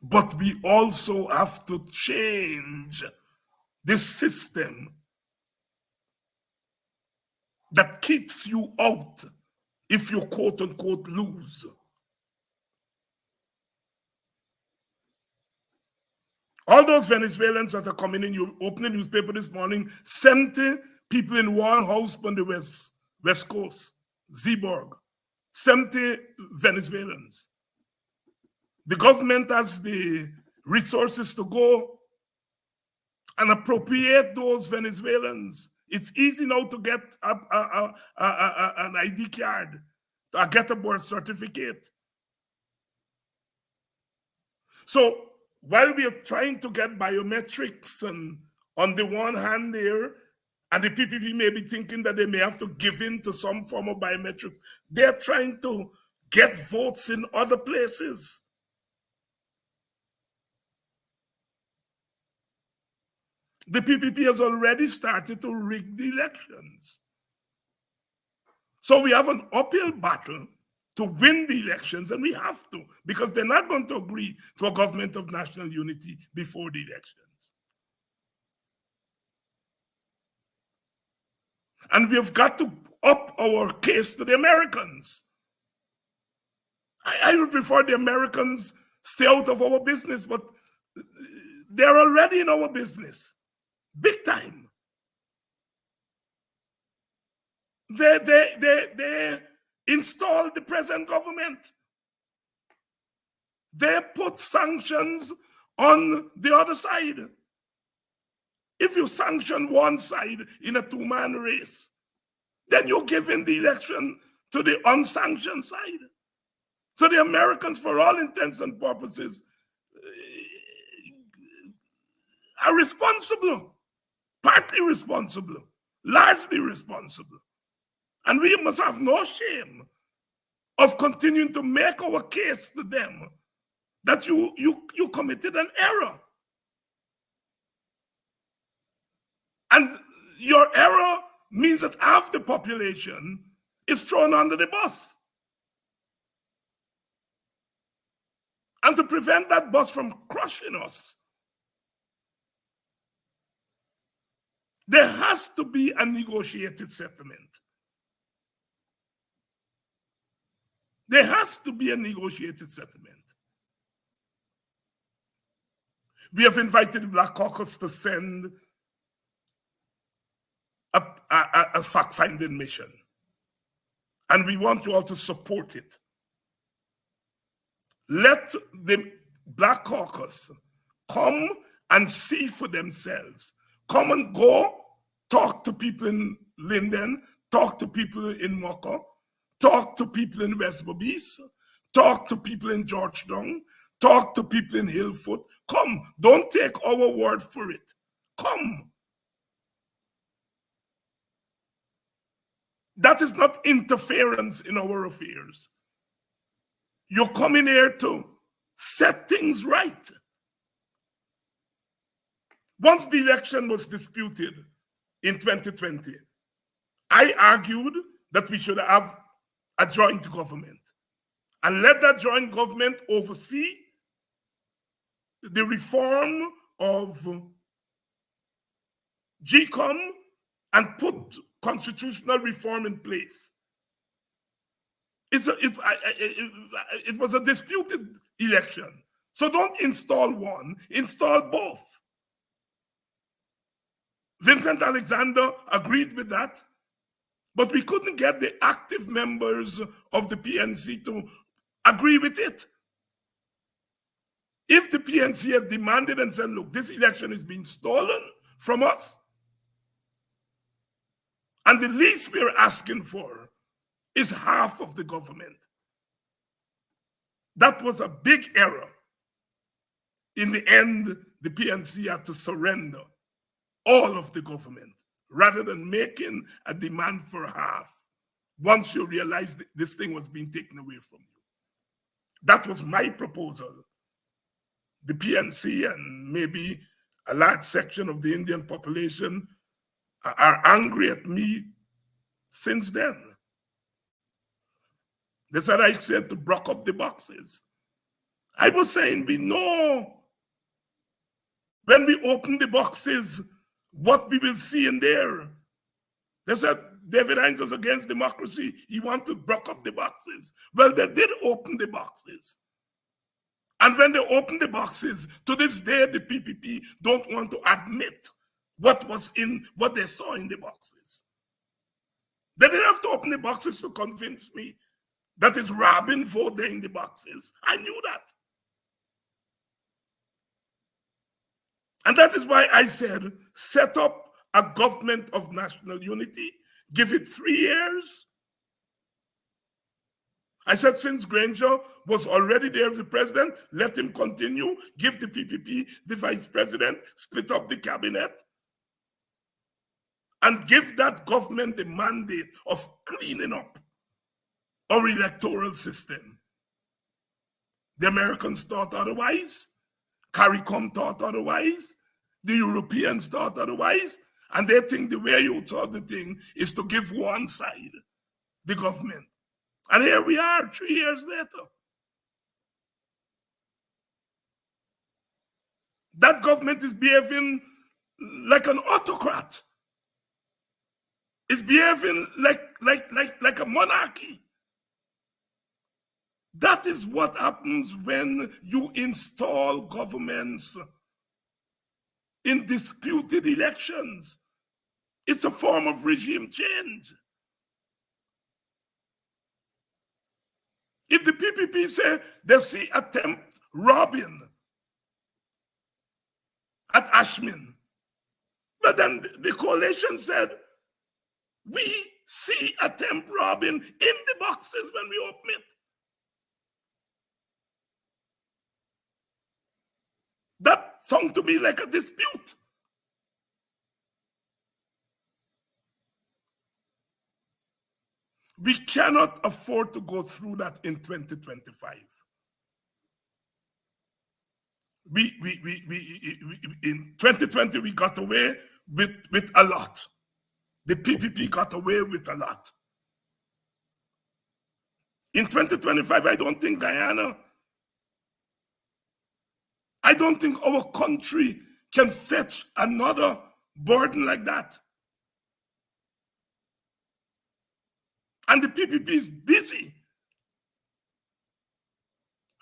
But we also have to change this system that keeps you out if you quote unquote lose. All those Venezuelans that are coming in, you open the newspaper this morning, 70 people in one house on the west coast, Zeeburg, 70 Venezuelans. The government has the resources to go and appropriate those Venezuelans. It's easy now to get an ID card, to get a birth certificate. So while we are trying to get biometrics and on the one hand there, and the PPP may be thinking that they may have to give in to some form of biometrics, they're trying to get votes in other places. The PPP has already started to rig the elections. So we have an uphill battle to win the elections, and we have to, because they're not going to agree to a government of national unity before the elections. And we've got to up our case to the Americans. I would prefer the Americans stay out of our business, but they're already in our business, big time. They installed the present government. They put sanctions on the other side. If you sanction one side in a two-man race, then you're giving the election to the unsanctioned side. So the Americans, for all intents and purposes, are responsible, partly responsible, largely responsible. And we must have no shame of continuing to make our case to them that you committed an error. And your error means that half the population is thrown under the bus. And to prevent that bus from crushing us, there has to be a negotiated settlement. There has to be a negotiated settlement. We have invited the Black Caucus to send a fact-finding mission. And we want you all to support it. Let the Black Caucus come and see for themselves. Come and go, talk to people in Linden, talk to people in Mocha, talk to people in West Bobis, talk to people in Georgetown, talk to people in Hillfoot. Come, don't take our word for it. Come. That is not interference in our affairs. You're coming here to set things right. Once the election was disputed in 2020, I argued that we should have a joint government and let that joint government oversee the reform of GCOM and put constitutional reform in place. It was a disputed election. So don't install one, install both. Vincent Alexander agreed with that, but we couldn't get the active members of the PNC to agree with it. If the PNC had demanded and said, look, this election is being stolen from us, and the least we're asking for is half of the government. That was a big error. In the end, the PNC had to surrender all of the government rather than making a demand for half once you realized this thing was being taken away from you. That was my proposal. The PNC and maybe a large section of the Indian population are angry at me since then. They said I said to block up the boxes. I was saying we know when we open the boxes what we will see in there. They said David Hinds was against democracy. He wanted to block up the boxes. Well, they did open the boxes. And when they opened the boxes, to this day, the PPP don't want to admit what was in what they saw in the boxes. They didn't have to open the boxes to convince me that it's robbing vote there in the boxes. I knew that. And that is why I said, set up a government of national unity, give it 3 years. I said, since Granger was already there as the president, let him continue, give the PPP the vice president, split up the cabinet, and give that government the mandate of cleaning up our electoral system. The Americans thought otherwise. CARICOM thought otherwise. The Europeans thought otherwise, and they think the way you solve the thing is to give one side, the government. And here we are 3 years later. That government is behaving like an autocrat. It's behaving like a monarchy. That is what happens when you install governments in disputed elections. It's a form of regime change. If the PPP say they see attempt robbing at Ashmin, but then the coalition said, we see attempt robbing in the boxes when we open it. That sounds to me like a dispute. We cannot afford to go through that in 2025. In 2020, we got away with a lot. The PPP got away with a lot. In 2025, I don't think Guyana, I don't think our country can fetch another burden like that. And the PPP is busy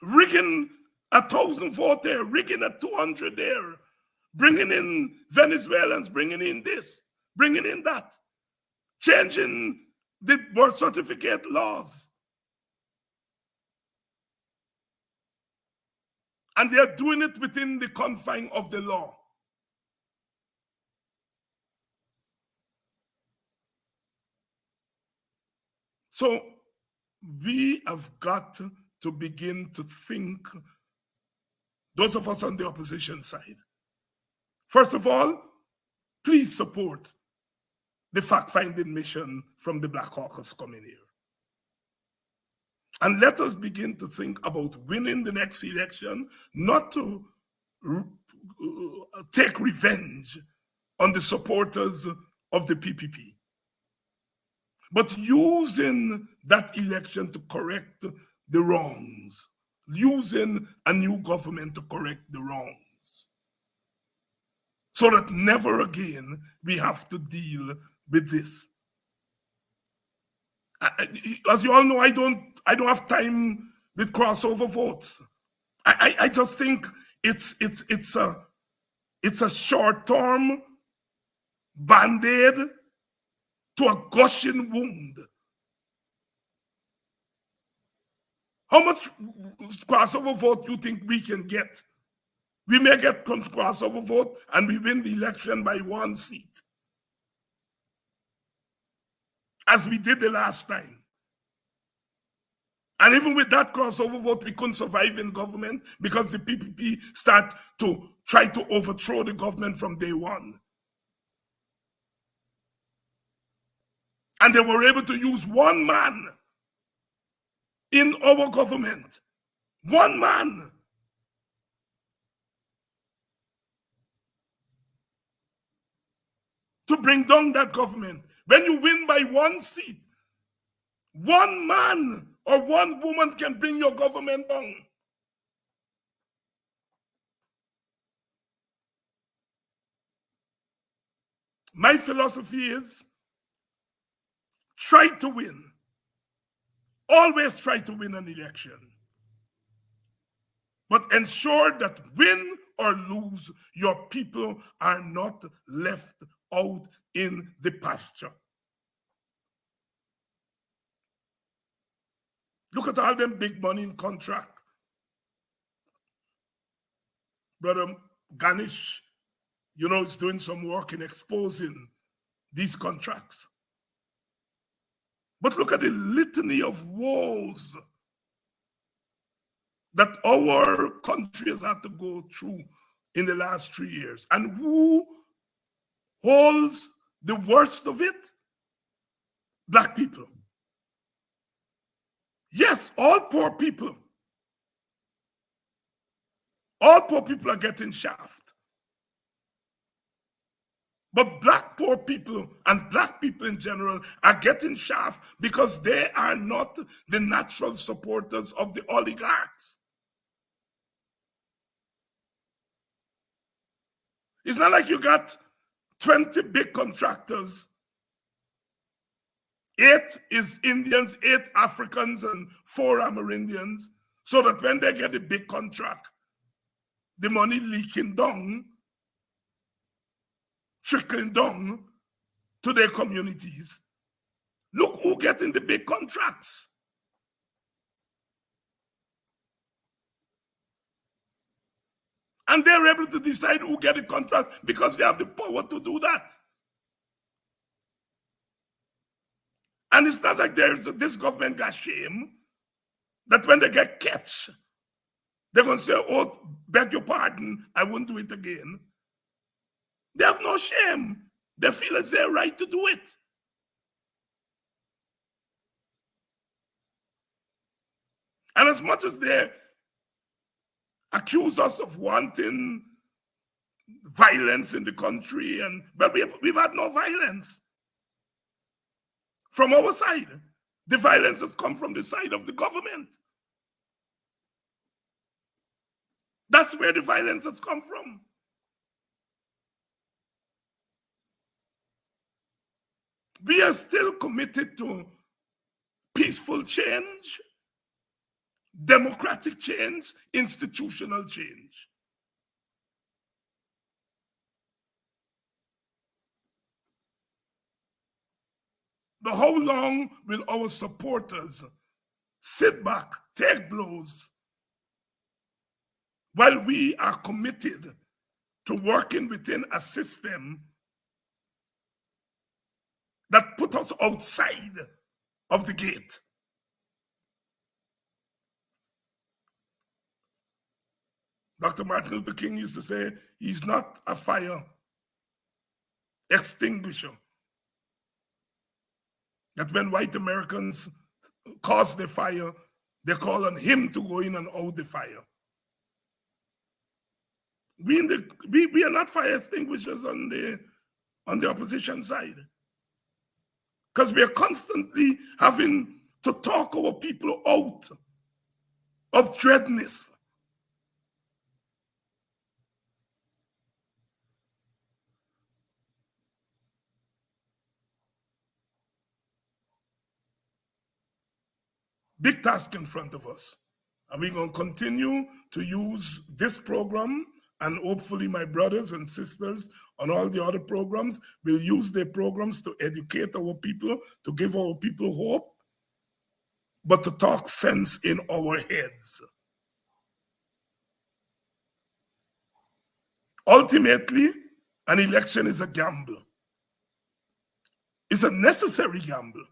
rigging 1,000 votes there, rigging at 200 there, bringing in Venezuelans, bringing in this, bringing in that, changing the birth certificate laws. And they are doing it within the confines of the law. So we have got to begin to think, those of us on the opposition side. First of all, please support the fact-finding mission from the Black Caucus coming here. And let us begin to think about winning the next election, not to take revenge on the supporters of the PPP, but using that election to correct the wrongs, using a new government to correct the wrongs, so that never again we have to deal with this. As you all know, I don't have time with crossover votes. I just think it's a short-term band-aid to a gushing wound. How much crossover vote do you think we can get? We may get crossover vote and we win the election by 1 seat, as we did the last time. And even with that crossover vote, we couldn't survive in government because the PPP start to try to overthrow the government from day one. And they were able to use one man in our government. One man. To bring down that government. When you win by 1 seat, one man or one woman can bring your government down. My philosophy is try to win. Always try to win an election. But ensure that win or lose, your people are not left out in the pasture. Look at all them big money in contract. Brother Ganesh, is doing some work in exposing these contracts. But look at the litany of woes that our country has had to go through in the last 3 years. And who holds the worst of it? Black people. Yes, all poor people. All poor people are getting shafted. But black poor people and black people in general are getting shaft because they are not the natural supporters of the oligarchs. It's not like you got 20 big contractors. 8 is Indians, 8 Africans, and 4 Amerindians, so that when they get a big contract, the money leaking down, trickling down to their communities. Look who getting the big contracts. And they're able to decide who get the contract because they have the power to do that. And it's not like this government got shame that when they get catch, they're going to say, oh, beg your pardon, I won't do it again. They have no shame. They feel it's their right to do it. And as much as they accuse us of wanting violence in the country, but we've had no violence from our side. The violence has come from the side of the government. That's where the violence has come from. We are still committed to peaceful change, democratic change, institutional change. But how long will our supporters sit back, take blows, while we are committed to working within a system that put us outside of the gate? Dr. Martin Luther King used to say, he's not a fire extinguisher. That when white Americans cause the fire, they call on him to go in and out the fire. We are not fire extinguishers on the opposition side. Because we are constantly having to talk our people out of dreadness. Big task in front of us. And we're going to continue to use this program, and hopefully my brothers and sisters on all the other programs will use their programs to educate our people, to give our people hope, but to talk sense in our heads. Ultimately, an election is a gamble. It's a necessary gamble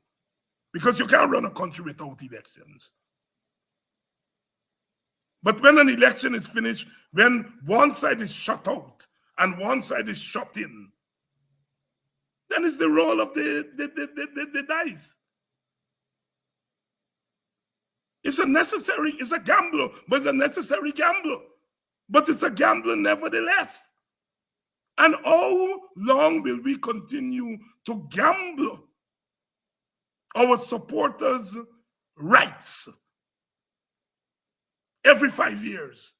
because you can't run a country without elections. But when an election is finished, when one side is shut out and one side is shut in, then it's the roll of the dice. It's a gamble, but it's a necessary gamble. But it's a gamble nevertheless. And how long will we continue to gamble our supporters' rights every 5 years?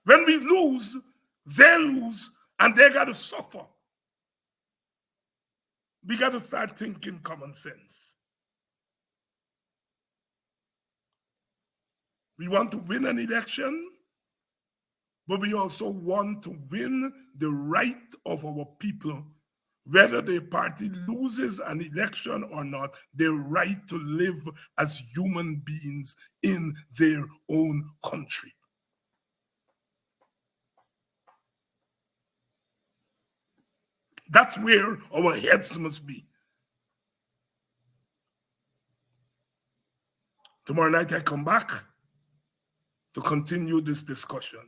When we lose, they lose, and they got to suffer. We got to start thinking common sense. We want to win an election, but we also want to win the right of our people, whether the party loses an election or not, their right to live as human beings in their own country. That's where our heads must be. Tomorrow night I come back to continue this discussion.